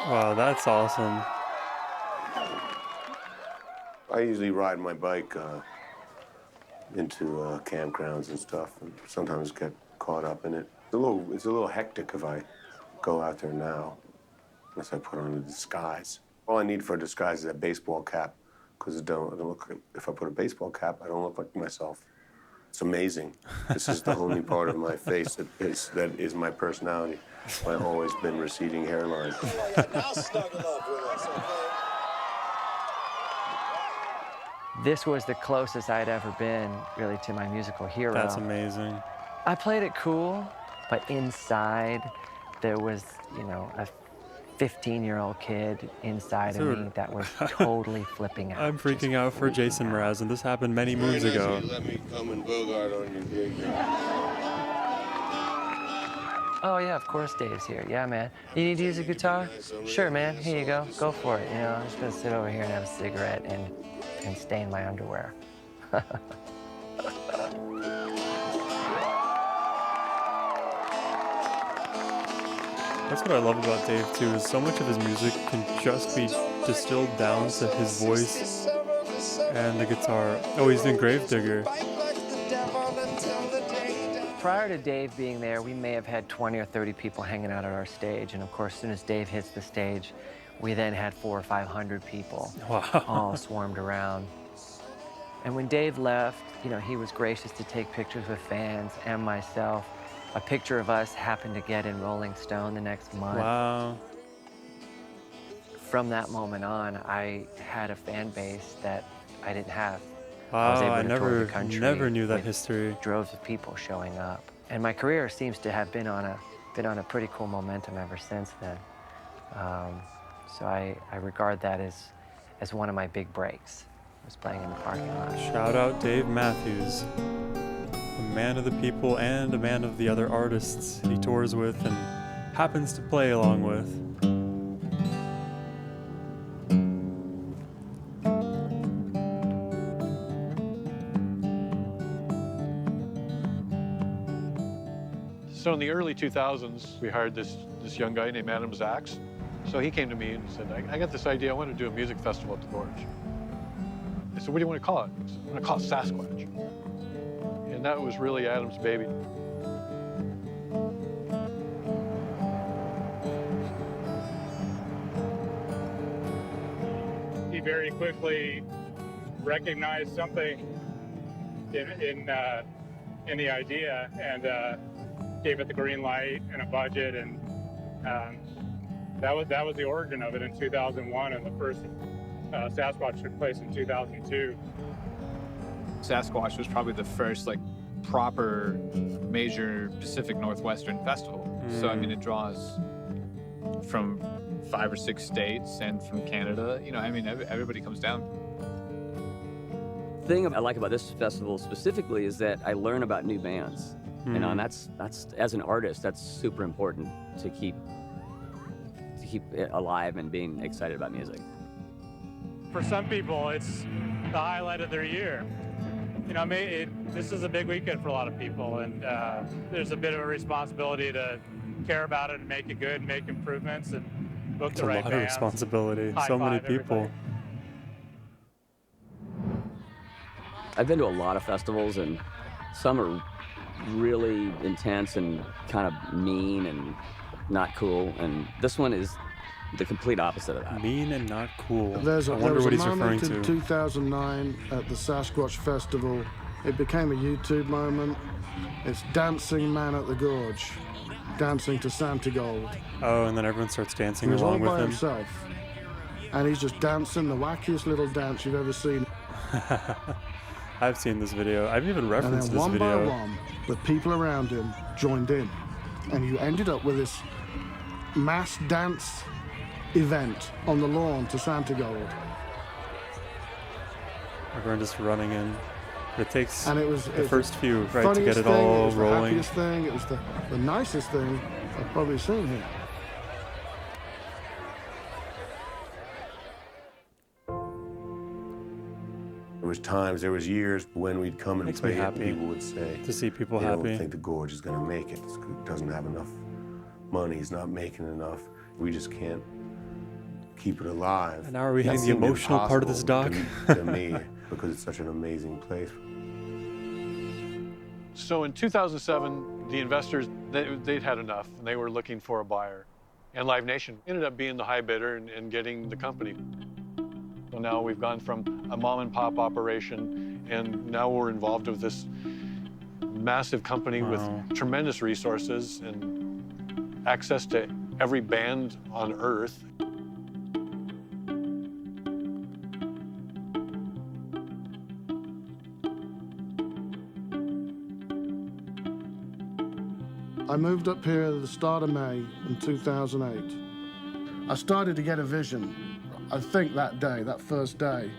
Wow, that's awesome. I usually ride my bike into campgrounds and stuff, and sometimes get caught up in it. It's a little hectic if I go out there now, unless I put on a disguise. All I need for a disguise is a baseball cap, because I don't look. If I put a baseball cap, I don't look like myself. It's amazing. This is the only part of my face that is my personality. My always been receding hairline. This was the closest I'd ever been, really, to my musical hero. That's amazing. I played it cool, but inside there was, you know, a 15-year-old kid inside of me that was totally flipping out. I'm freaking out for Jason Mraz, and this happened many moons ago. Let me come and bogart on your gig. Oh, yeah, of course Dave's here. Yeah, man. You need to use a guitar? Sure, man. Here you go. Go for it. You know, I'm just going to sit over here and have a cigarette and stain my underwear. That's what I love about Dave, too, is so much of his music can just be distilled down to his voice and the guitar. Oh, he's doing Gravedigger. Prior to Dave being there, we may have had 20 or 30 people hanging out at our stage. And of course, as soon as Dave hits the stage, we then had 400 or 500 people all swarmed around. And when Dave left, you know, he was gracious to take pictures with fans and myself. A picture of us happened to get in Rolling Stone the next month. Wow. From that moment on, I had a fan base that I didn't have. Wow, I never knew that history. Droves of people showing up. And my career seems to have been on a pretty cool momentum ever since then. So I regard that as one of my big breaks. was playing in the parking lot. Shout out Dave Matthews, a man of the people and a man of the other artists he tours with and happens to play along with. So in the early 2000s, we hired this young guy named Adam Zaks. So he came to me and said, I got this idea, I want to do a music festival at the Gorge. I said, what do you want to call it? He said, I want to call it Sasquatch. And that was really Adam's baby. He very quickly recognized something in the idea and gave it the green light and a budget, and that was the origin of it in 2001, and the first Sasquatch took place in 2002. Sasquatch was probably the first proper major Pacific Northwestern festival. So I mean, it draws from 5 or 6 states and from Canada. You know, I mean, everybody comes down. The thing I like about this festival specifically is that I learn about new bands. You know, and that's as an artist, that's super important to keep it alive and being excited about music. For some people, it's the highlight of their year. You know, this is a big weekend for a lot of people, and there's a bit of a responsibility to care about it and make it good, and make improvements, and book It's the a right lot of bands. responsibility. High So many five people. everybody. I've been to a lot of festivals, and some are really intense and kind of mean and not cool, and this one is the complete opposite of that. Mean and not cool. There was I wonder a what he's referring moment to. in 2009 at the Sasquatch Festival. It became a YouTube moment. It's Dancing Man at the Gorge, dancing to Santa Gold. Oh, and then everyone starts dancing He was all along with by him. himself, and he's just dancing the wackiest little dance you've ever seen. I've seen this video. I've even And referenced then this one video. by one, the people around him joined in, and you ended up with this mass dance event on the lawn to Santa Gold. Everyone just running in. It takes And it was the first few, right, to funniest get it thing, all it was rolling. The happiest thing. It was the nicest thing I've probably seen here. There was years when we'd come and Makes me play it, and happy people would say, to see people "They happy." don't think the Gorge is going to make it. It doesn't have enough money. It's not making enough. We just can't keep it alive." And now are we That hitting the seemed emotional part of this doc? impossible to me, because it's such an amazing place. So in 2007, the investors, they'd had enough, and they were looking for a buyer. And Live Nation ended up being the high bidder and getting the company. So now we've gone from a mom and pop operation, and now we're involved with this massive company with tremendous resources and access to every band on earth. I moved up here at the start of May in 2008. I started to get a vision, I think that day, that first day.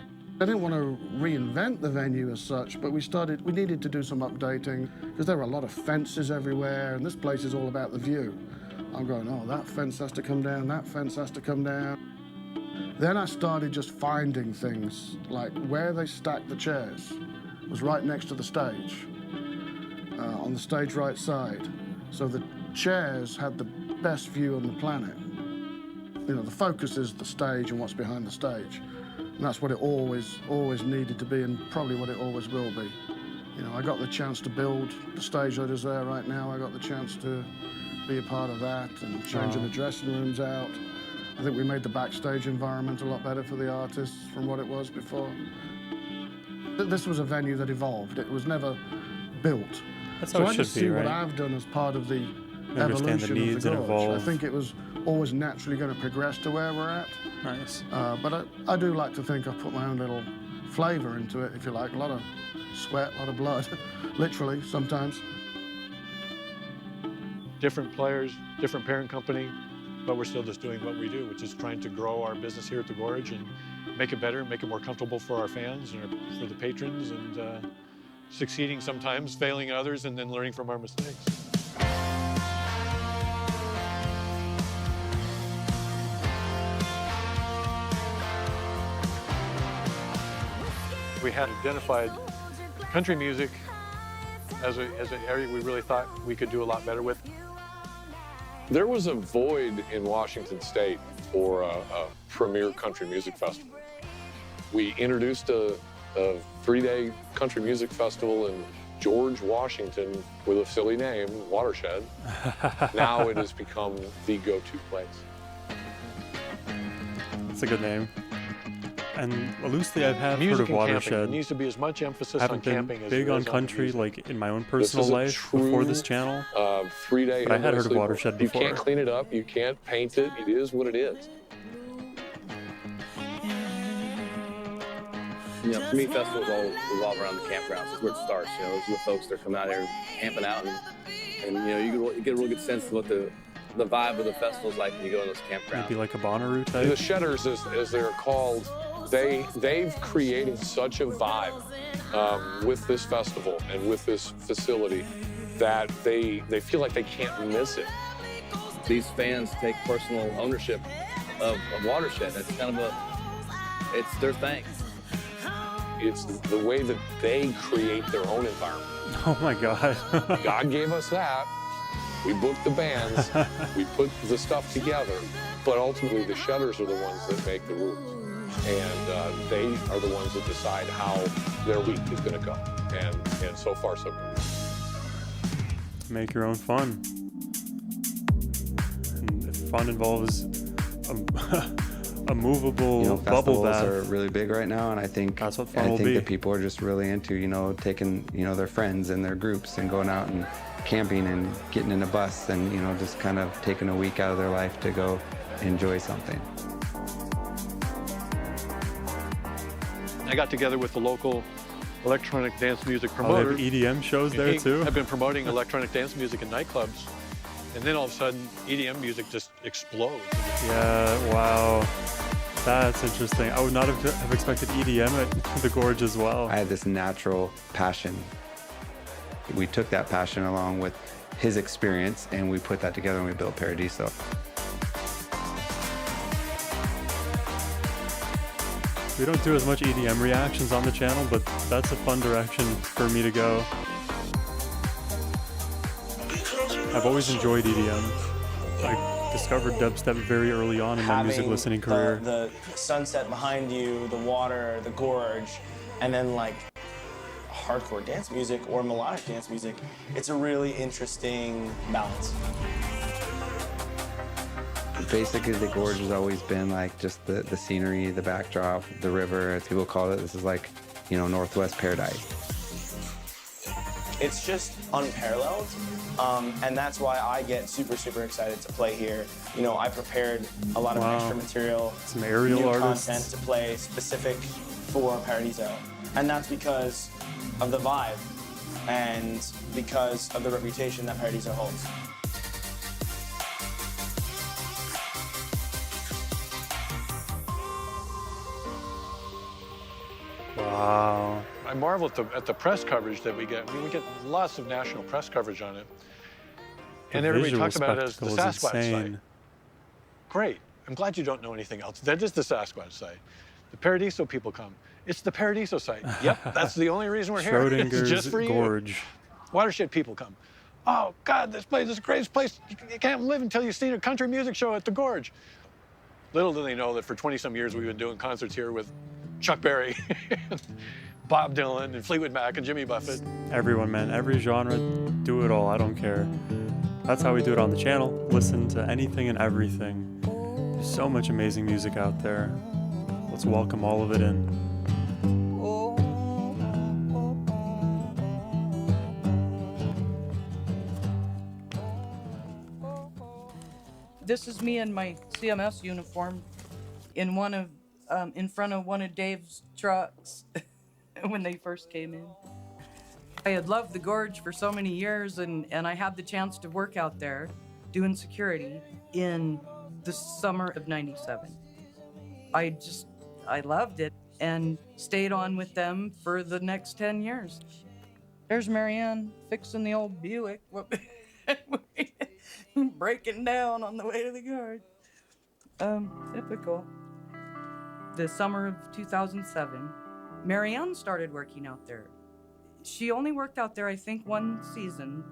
I didn't want to reinvent the venue as such, but we needed to do some updating because there were a lot of fences everywhere, and this place is all about the view. I'm going, oh, that fence has to come down, that fence has to come down. Then I started just finding things, like where they stacked the chairs was right next to the stage, on the stage right side. So the chairs had the best view on the planet. You know, the focus is the stage and what's behind the stage. And that's what it always needed to be, and probably what it always will be. You know, I got the chance to build the stage that is there right now. I got the chance to be a part of that and changing the dressing rooms out. I think we made the backstage environment a lot better for the artists from what it was before. This was a venue that evolved. It was never built. That's So how it I should just be, see right? what I've done as part of the You understand the evolution needs of and the Gorge. evolve. I think it was always naturally going to progress to where we're at. Nice. But I do like to think I've put my own little flavor into it, if you like. A lot of sweat, a lot of blood, literally, sometimes. Different players, different parent company, but we're still just doing what we do, which is trying to grow our business here at the Gorge and make it better, make it more comfortable for our fans and for the patrons, and succeeding sometimes, failing others, and then learning from our mistakes. We had identified country music as an area we really thought we could do a lot better with. There was a void in Washington State for a premier country music festival. We introduced a 3-day country music festival in Gorge, Washington, with a silly name, Watershed. Now it has become the go-to place. That's a good name. And loosely, I've heard Music of and Watershed. camping. There needs to be as much emphasis Haven't on been camping as big there on is on country, music. like in my own This personal is a life true, before this channel. 3-day. But I had heard of sleeper. Watershed before. You can't clean it up. You can't paint it. It is what it is. You know, for me, festivals all revolve around the campgrounds. That's where it starts. You know, those are the folks that are coming out here camping out, and you know, you get a real good sense of what the vibe of the festival's like when you go in those campgrounds. Maybe like a Bonnaroo type. The Shedders, as they're called, they've created such a vibe with this festival and with this facility that they feel like they can't miss it. These fans take personal ownership of Watershed. That's kind of it's their thing. It's the way that they create their own environment. Oh my God. God gave us that. We booked the bands, we put the stuff together, but ultimately the Shedders are the ones that make the rules. And they are the ones that decide how their week is going to go. And so far, so good. Make your own fun. And if fun involves a movable bubble bath. Festivals are really big right now, and I think that's what fun will be. that people are just really into, taking, their friends and their groups and going out and camping and getting in a bus and, just kind of taking a week out of their life to go enjoy something. I got together with the local electronic dance music Oh, promoter. they have EDM shows there too? I've been promoting electronic dance music in nightclubs, and then all of a sudden, EDM music just explodes. Yeah, wow. That's interesting. I would not have expected EDM at the Gorge as well. I had this natural passion. We took that passion along with his experience, and we put that together and we built Paradiso. We don't do as much EDM reactions on the channel, but that's a fun direction for me to go. I've always enjoyed EDM. I discovered dubstep very early on in my music listening career. The sunset behind you, the water, the gorge, and then like hardcore dance music or melodic dance music, it's a really interesting balance. Basically, the Gorge has always been like just the scenery, the backdrop, the river, as people call it. This is like, Northwest paradise. It's just unparalleled, and that's why I get super, super excited to play here. I prepared a lot of extra material, some aerial new artists. content to play specific for Paradiso, and that's because of the vibe and because of the reputation that Paradiso holds. Wow. I marvel at the press coverage that we get. I mean, we get lots of national press coverage on it. And everybody talks about it as the Sasquatch site. Great. I'm glad you don't know anything else. That is the Sasquatch site. The Paradiso people come. It's the Paradiso site. Yep, that's the only reason we're here. It's just for you. Gorge. Watershed people come. Oh, God, this place is the greatest place. You can't live until you've seen a country music show at the Gorge. Little do they know that for 20-some years we've been doing concerts here with Chuck Berry, Bob Dylan, and Fleetwood Mac, and Jimmy Buffett. Everyone, man, every genre, do it all, I don't care. That's how we do it on the channel. Listen to anything and everything. There's so much amazing music out there. Let's welcome all of it in. This is me in my CMS uniform in front of one of Dave's trucks when they first came in. I had loved the Gorge for so many years, and I had the chance to work out there doing security in the summer of '97. I loved it and stayed on with them for the next 10 years. There's Marianne fixing the old Buick, breaking down on the way to the Gorge. Typical. The summer of 2007, Marianne started working out there. She only worked out there, I think, one season.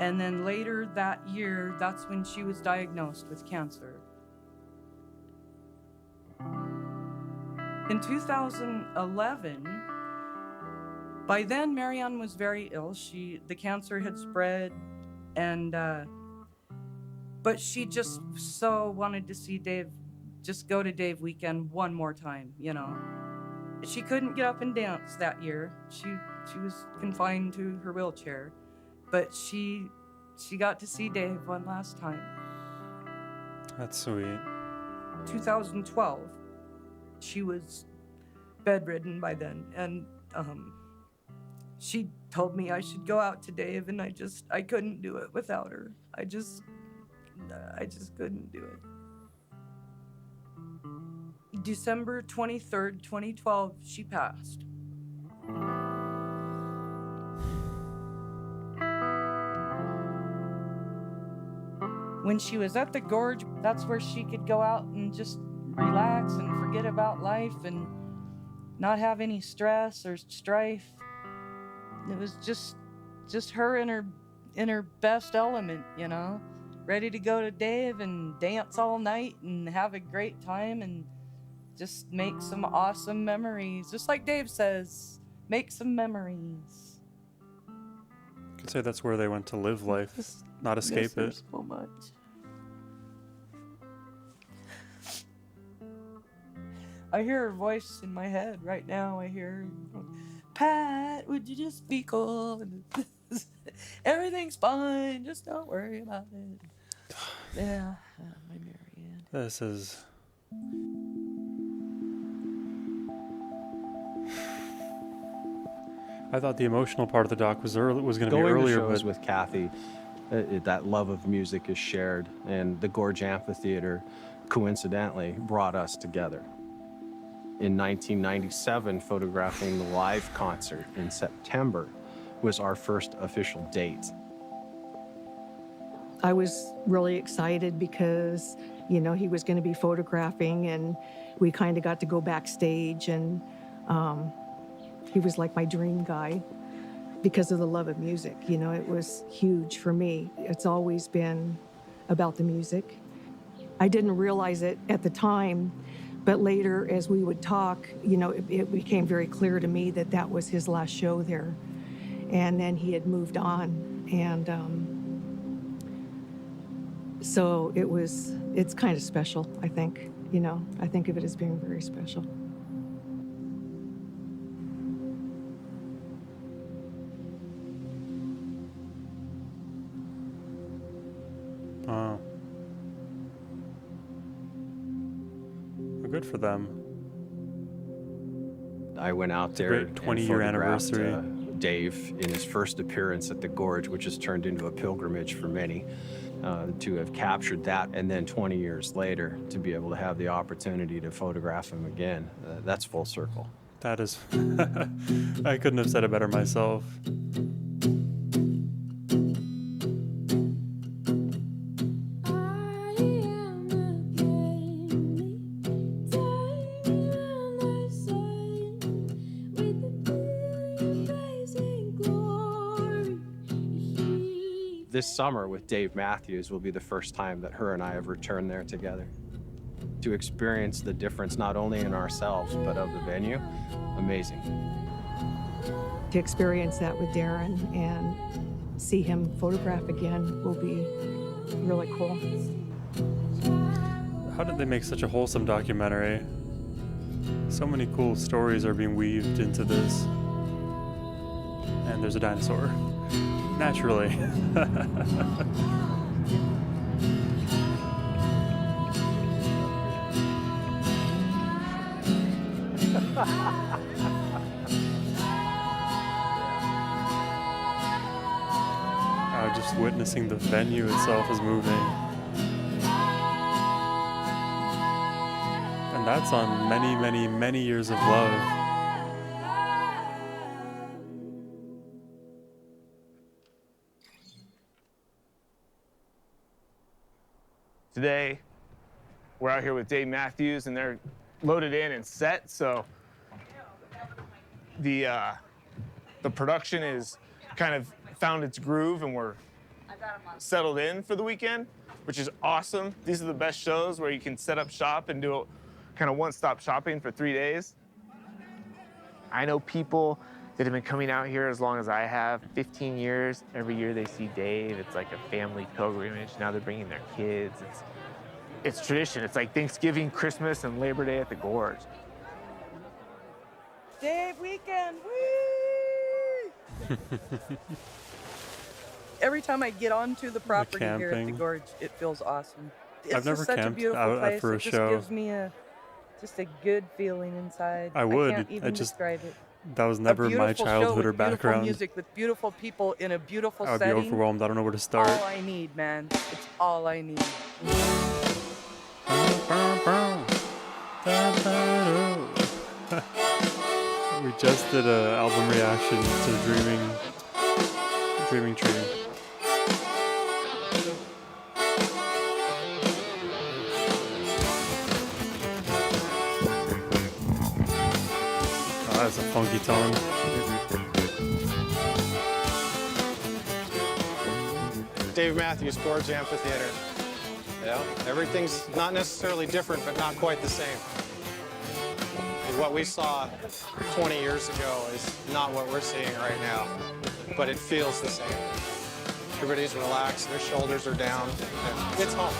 And then later that year, that's when she was diagnosed with cancer. In 2011, by then Marianne was very ill. The cancer had spread, and but she just so wanted to see Dave, just go to Dave weekend one more time, you know. She couldn't get up and dance that year. She was confined to her wheelchair, but she got to see Dave one last time. That's sweet. 2012, she was bedridden by then, and she told me I should go out to Dave, and I couldn't do it without her. I just couldn't do it. December 23rd, 2012, she passed. When she was at the Gorge, that's where she could go out and just relax and forget about life and not have any stress or strife. It was just her in her best element, you know, ready to go to Dave and dance all night and have a great time and just make some awesome memories. Just like Dave says, make some memories. You could say that's where they went to live life, not escape it. So much. I hear her voice in my head right now. I hear, Pat, would you just be cool? Everything's fine. Just don't worry about it. Yeah, my Marianne. This is... I thought the emotional part of the doc was going to be earlier, Going to shows but with Kathy, that love of music is shared, and the Gorge Amphitheater, coincidentally, brought us together. In 1997, photographing the live concert in September was our first official date. I was really excited because, you know, he was going to be photographing, and we kind of got to go backstage, and he was like my dream guy because of the love of music. You know, it was huge for me. It's always been about the music. I didn't realize it at the time, but later as we would talk, you know, it became very clear to me that that was his last show there. And then he had moved on. And so it's kind of special, I think. You know, I think of it as being very special. Well, good for them. I went out there Great 20-year photographed, anniversary. Dave in his first appearance at the Gorge, which has turned into a pilgrimage for many, to have captured that, and then 20 years later to be able to have the opportunity to photograph him again. That's full circle. That is... I couldn't have said it better myself. This summer with Dave Matthews will be the first time that her and I have returned there together. To experience the difference not only in ourselves, but of the venue, amazing. To experience that with Darren and see him photograph again will be really cool. How did they make such a wholesome documentary? So many cool stories are being weaved into this. And there's a dinosaur. Naturally. Just witnessing the venue itself is moving. And And that's on many, many, many years of love. Today, we're out here with Dave Matthews, and they're loaded in and set, so the production is kind of found its groove, and we're settled in for the weekend, which is awesome. These are the best shows where you can set up shop and do a kind of one-stop shopping for 3 days. I know people that have been coming out here as long as I have, 15 years. Every year they see Dave. It's like a family pilgrimage. Now they're bringing their kids. It's tradition. It's like Thanksgiving, Christmas, and Labor Day at the Gorge. Dave weekend, whee! Every time I get onto the property here at the camping. Gorge, it feels awesome. It's I've never just such a camped beautiful out place. for a It just show. gives me just a good feeling inside. I would. I can't even I just- describe it. That was A never my beautiful show childhood or with beautiful background. music with beautiful people in a beautiful I would be setting. overwhelmed. I don't know where to start. All I need, man. It's all I need. We just did an album reaction to Dreaming Tree. Oh, that's a funky tone. Dave Matthews, Gorge Amphitheater. Yeah, everything's not necessarily different, but not quite the same. What we saw 20 years ago is not what we're seeing right now, but it feels the same. Everybody's relaxed, their shoulders are down, and it's home.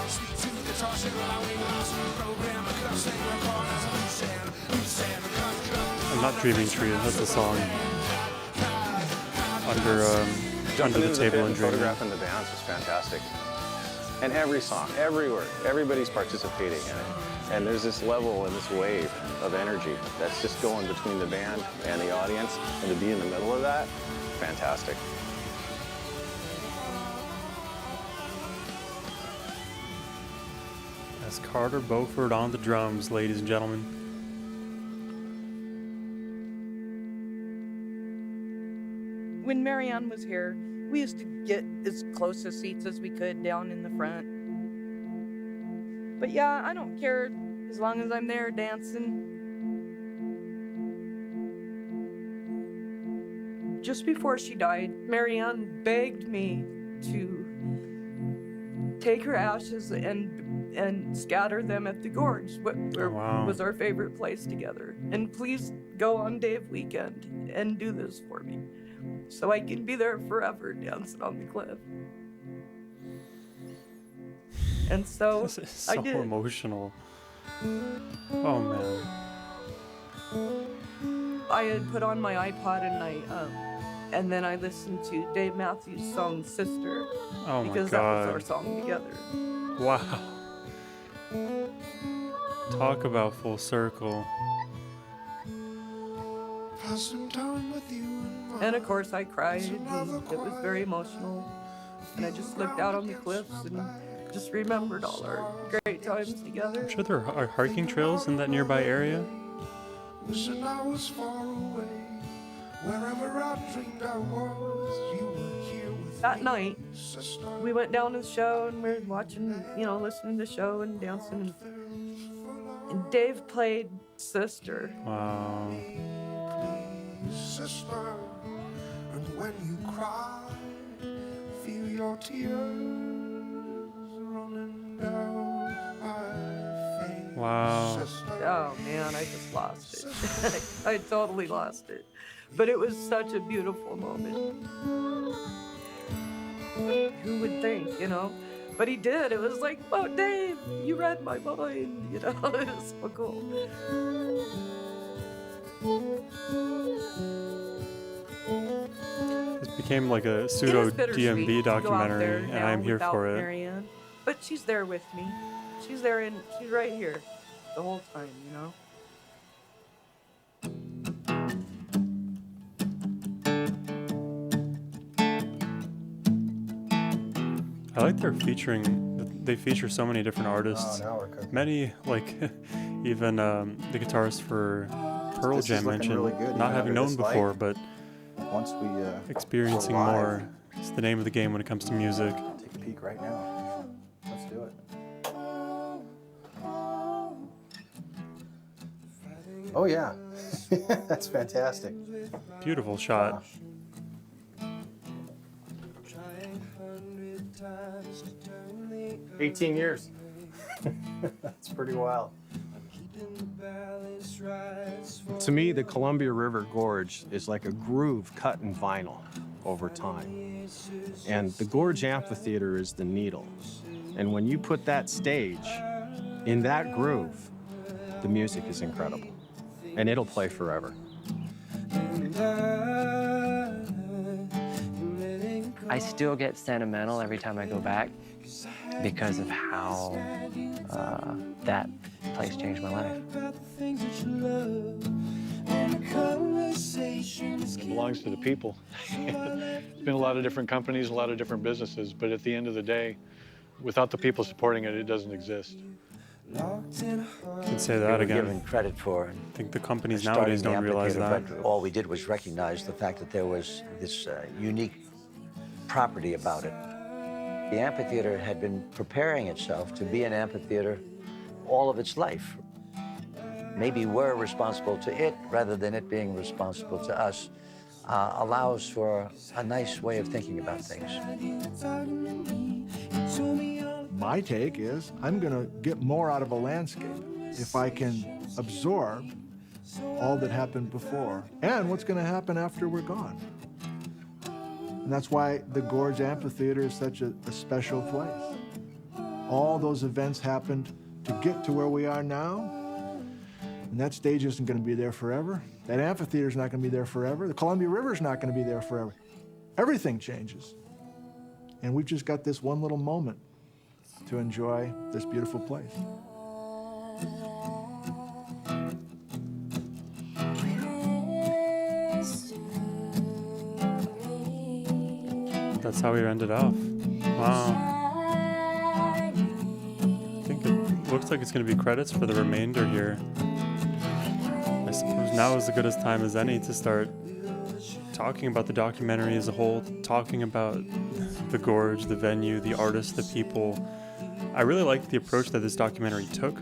I'm not Dreaming Tree. That's a song. Under the table and dreaming. Photographing the bands was fantastic. And every song, every word, everybody's participating in it. And there's this level and this wave of energy that's just going between the band and the audience. And to be in the middle of that, fantastic. That's Carter Beauford on the drums, ladies and gentlemen. When Marianne was here, we used to get as close to seats as we could down in the front. But yeah, I don't care as long as I'm there dancing. Just before she died, Marianne begged me to take her ashes and scatter them at the Gorge, where wow. was our favorite place together. And please go on Dave weekend and do this for me, so I can be there forever dancing on the cliff. And so This is so I did. emotional. Oh man. I had put on my iPod and then I listened to Dave Matthews' song "Sister" Oh my because that was God. our song together. Wow. Talk about full circle. And of course I cried, and it was very emotional. And I just looked out on the cliffs and just remembered all our great times together. I'm sure there are hiking trails in that nearby area. Wishing I was far away. Wherever I dreamed I was, you were here with That me, night, sister. we went down to the show and we were watching, listening to the show and dancing. And Dave played "Sister." Wow. Sister, and when you cry, feel your tears running down my face. Wow. Oh man, I just lost it. I totally lost it. But it was such a beautiful moment. Who would think, But he did. It was like, oh, Dave, you read my mind. It was so cool. This became like a It pseudo is bittersweet DMV to go out documentary, there and now I'm here without for it. Marianne. But she's there with me. She's there and she's right here the whole time, I like they feature so many different artists. Oh, now we're cooking. Many, like, Even the guitarist for Pearl This is Jam looking mentioned really good, not even having under known this light. before, but Once we experiencing go live, more is the name of the game when it comes to music. Take a peek right now. Let's do it. Oh yeah, that's fantastic. Beautiful shot. 18 years. That's pretty wild. To me, the Columbia River Gorge is like a groove cut in vinyl over time. And the Gorge Amphitheater is the needle. And when you put that stage in that groove, the music is incredible. And it'll play forever. I still get sentimental every time I go back because of how that place changed my life. It belongs to the people. It's been a lot of different companies, a lot of different businesses, but at the end of the day, without the people supporting it, it doesn't exist. Can say that we were again. given credit for. I think the companies starting nowadays the don't realize amphitheater, that. But all we did was recognize the fact that there was this unique property about it. The amphitheater had been preparing itself to be an amphitheater all of its life. Maybe we're responsible to it rather than it being responsible to us. Allows for a nice way of thinking about things. My take is I'm going to get more out of a landscape if I can absorb all that happened before and what's going to happen after we're gone. And that's why the Gorge Amphitheater is such a special place. All those events happened to get to where we are now, and that stage isn't going to be there forever. That amphitheater is not going to be there forever. The Columbia River is not going to be there forever. Everything changes. And we've just got this one little moment to enjoy this beautiful place. That's how we ended off. Wow. I think it looks like it's going to be credits for the remainder here. I suppose now is as good a time as any to start talking about the documentary as a whole, talking about the Gorge, the venue, the artists, the people. I really liked the approach that this documentary took,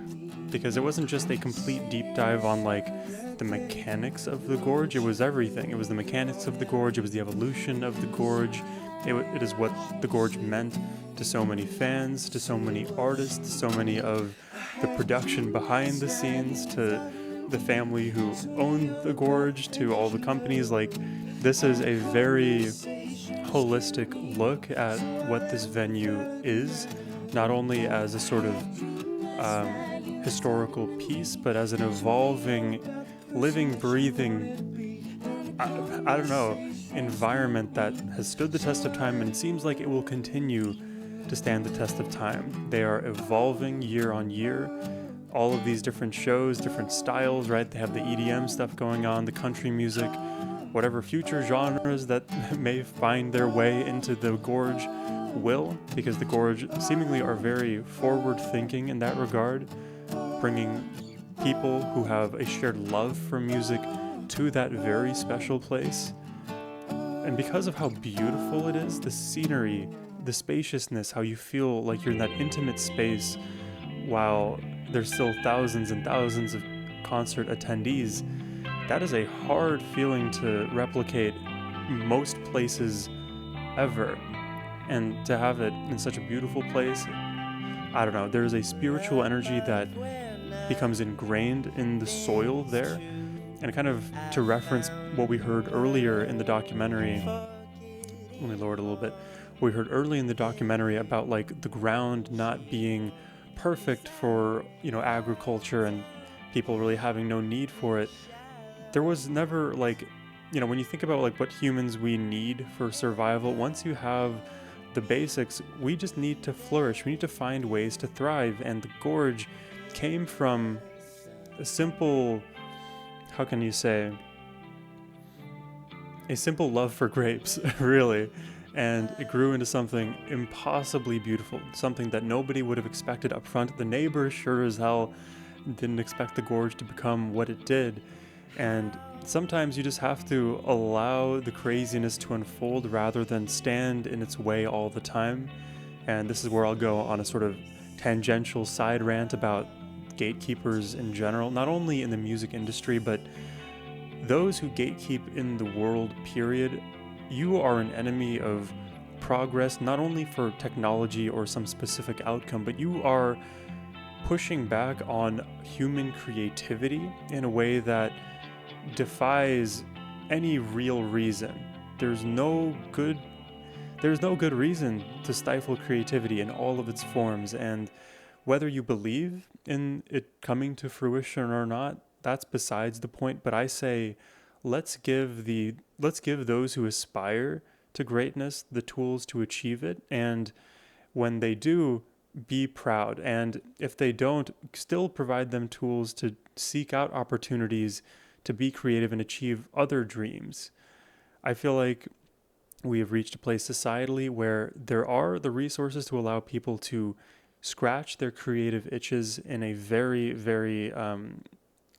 because it wasn't just a complete deep dive on like the mechanics of the Gorge. It was everything. It was the mechanics of the Gorge. It was the evolution of the Gorge. It is what the Gorge meant to so many fans, to so many artists, to so many of the production behind the scenes, to the family who owned the Gorge, to all the companies. Like, this is a very holistic look at what this venue is, not only as a sort of historical piece, but as an evolving, living, breathing, I don't know, environment that has stood the test of time and seems like it will continue to stand the test of time. They are evolving year on year. All of these different shows, different styles, right? They have the EDM stuff going on, the country music, whatever future genres that may find their way into the Gorge will, because the Gorge seemingly are very forward-thinking in that regard, bringing people who have a shared love for music to that very special place. And because of how beautiful it is, the scenery, the spaciousness, how you feel like you're in that intimate space while there's still thousands and thousands of concert attendees, that is a hard feeling to replicate most places ever. And to have it in such a beautiful place, I don't know, there's a spiritual energy that becomes ingrained in the soil there. And kind of to reference what we heard earlier in the documentary, let me lower it a little bit. We heard early in the documentary about like the ground not being perfect for, you know, agriculture and people really having no need for it. There was never like, you know, when you think about like what humans we need for survival, once you have the basics, we just need to flourish. We need to find ways to thrive. And the Gorge came from a simple, how can you say, a simple love for grapes, really. And it grew into something impossibly beautiful, something that nobody would have expected up front. The neighbors sure as hell didn't expect the Gorge to become what it did. And sometimes you just have to allow the craziness to unfold rather than stand in its way all the time. And this is where I'll go on a sort of tangential side rant about gatekeepers in general, not only in the music industry, but those who gatekeep in the world, period. You are an enemy of progress, not only for technology or some specific outcome, but you are pushing back on human creativity in a way that defies any real reason. There's no good reason to stifle creativity in all of its forms, and whether you believe in it coming to fruition or not, that's besides the point. But I say, let's give those who aspire to greatness the tools to achieve it, and when they do, be proud. And if they don't, still provide them tools to seek out opportunities to be creative and achieve other dreams. I feel like we have reached a place societally where there are the resources to allow people to scratch their creative itches in a very, very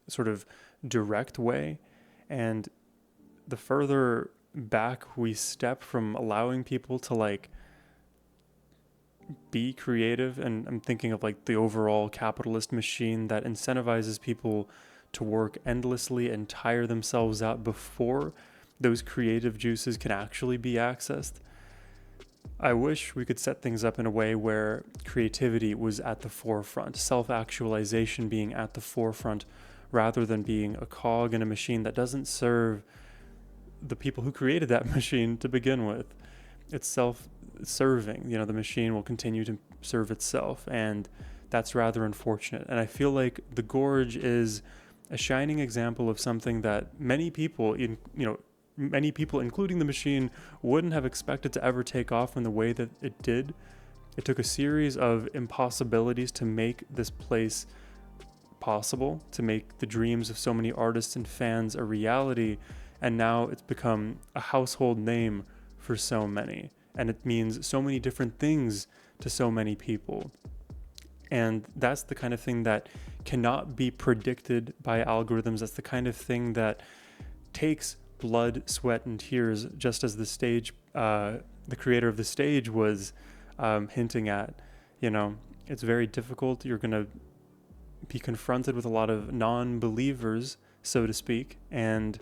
sort of direct way. And the further back we step from allowing people to like be creative, and I'm thinking of like the overall capitalist machine that incentivizes people to work endlessly and tire themselves out before those creative juices can actually be accessed. I wish we could set things up in a way where creativity was at the forefront, self-actualization being at the forefront, rather than being a cog in a machine that doesn't serve the people who created that machine to begin with. It's self-serving. You know, the machine will continue to serve itself, and that's rather unfortunate. And I feel like the Gorge is a shining example of something that many people, including the machine, wouldn't have expected to ever take off in the way that it did. It took a series of impossibilities to make this place possible, to make the dreams of so many artists and fans a reality, and now it's become a household name for so many, and it means so many different things to so many people. And that's the kind of thing that cannot be predicted by algorithms. That's the kind of thing that takes blood, sweat, and tears, just as the creator of the stage was hinting at. You know, it's very difficult. You're going to be confronted with a lot of non-believers, so to speak, and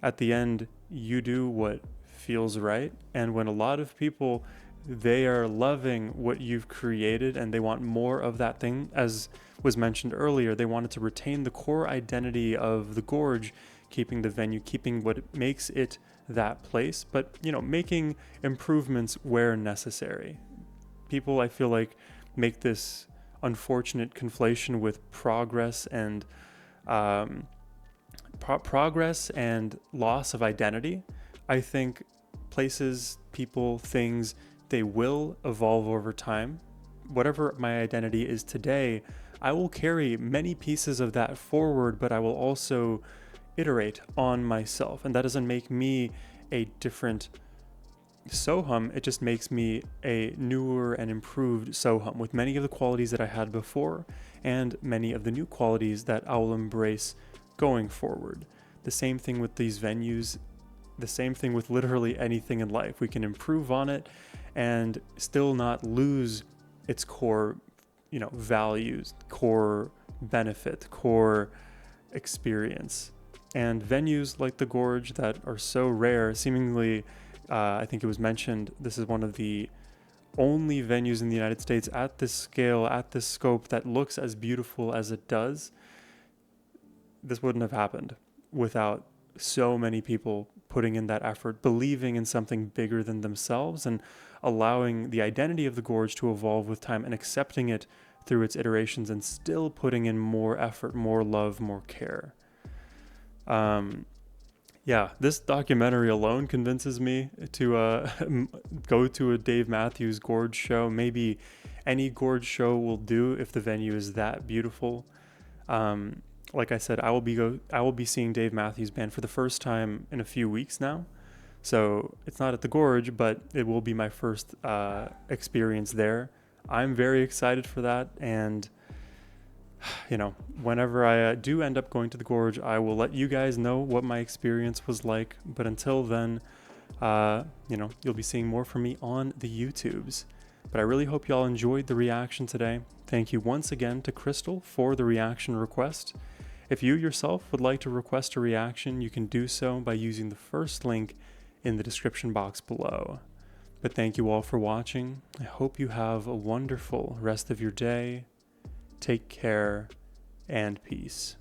at the end, you do what feels right. And when a lot of people, they are loving what you've created and they want more of that thing, as was mentioned earlier, they wanted to retain the core identity of the Gorge, keeping the venue, keeping what makes it that place, but, you know, making improvements where necessary. People, I feel like, make this unfortunate conflation with progress and loss of identity. I think places, people, things, they will evolve over time. Whatever my identity is today, I will carry many pieces of that forward, but I will also iterate on myself. And that doesn't make me a different Sohum, it just makes me a newer and improved Sohum with many of the qualities that I had before and many of the new qualities that I will embrace going forward. The same thing with these venues, the same thing with literally anything in life. We can improve on it and still not lose its core, values, core benefit, core experience. And venues like the Gorge that are so rare, seemingly, I think it was mentioned, this is one of the only venues in the United States at this scale, at this scope, that looks as beautiful as it does. This wouldn't have happened without so many people putting in that effort, believing in something bigger than themselves, and allowing the identity of the Gorge to evolve with time and accepting it through its iterations and still putting in more effort, more love, more care. This documentary alone convinces me to go to a Dave Matthews Gorge show. Maybe any Gorge show will do if the venue is that beautiful. Like I said, I will be seeing Dave Matthews Band for the first time in a few weeks now. So it's not at the Gorge, but it will be my first experience there. I'm very excited for that, and you know, whenever I do end up going to the Gorge, I will let you guys know what my experience was like. But until then, you know, you'll be seeing more from me on the YouTubes. But I really hope y'all enjoyed the reaction today. Thank you once again to Crystal for the reaction request. If you yourself would like to request a reaction, you can do so by using the first link in the description box below. But thank you all for watching. I hope you have a wonderful rest of your day. Take care and peace.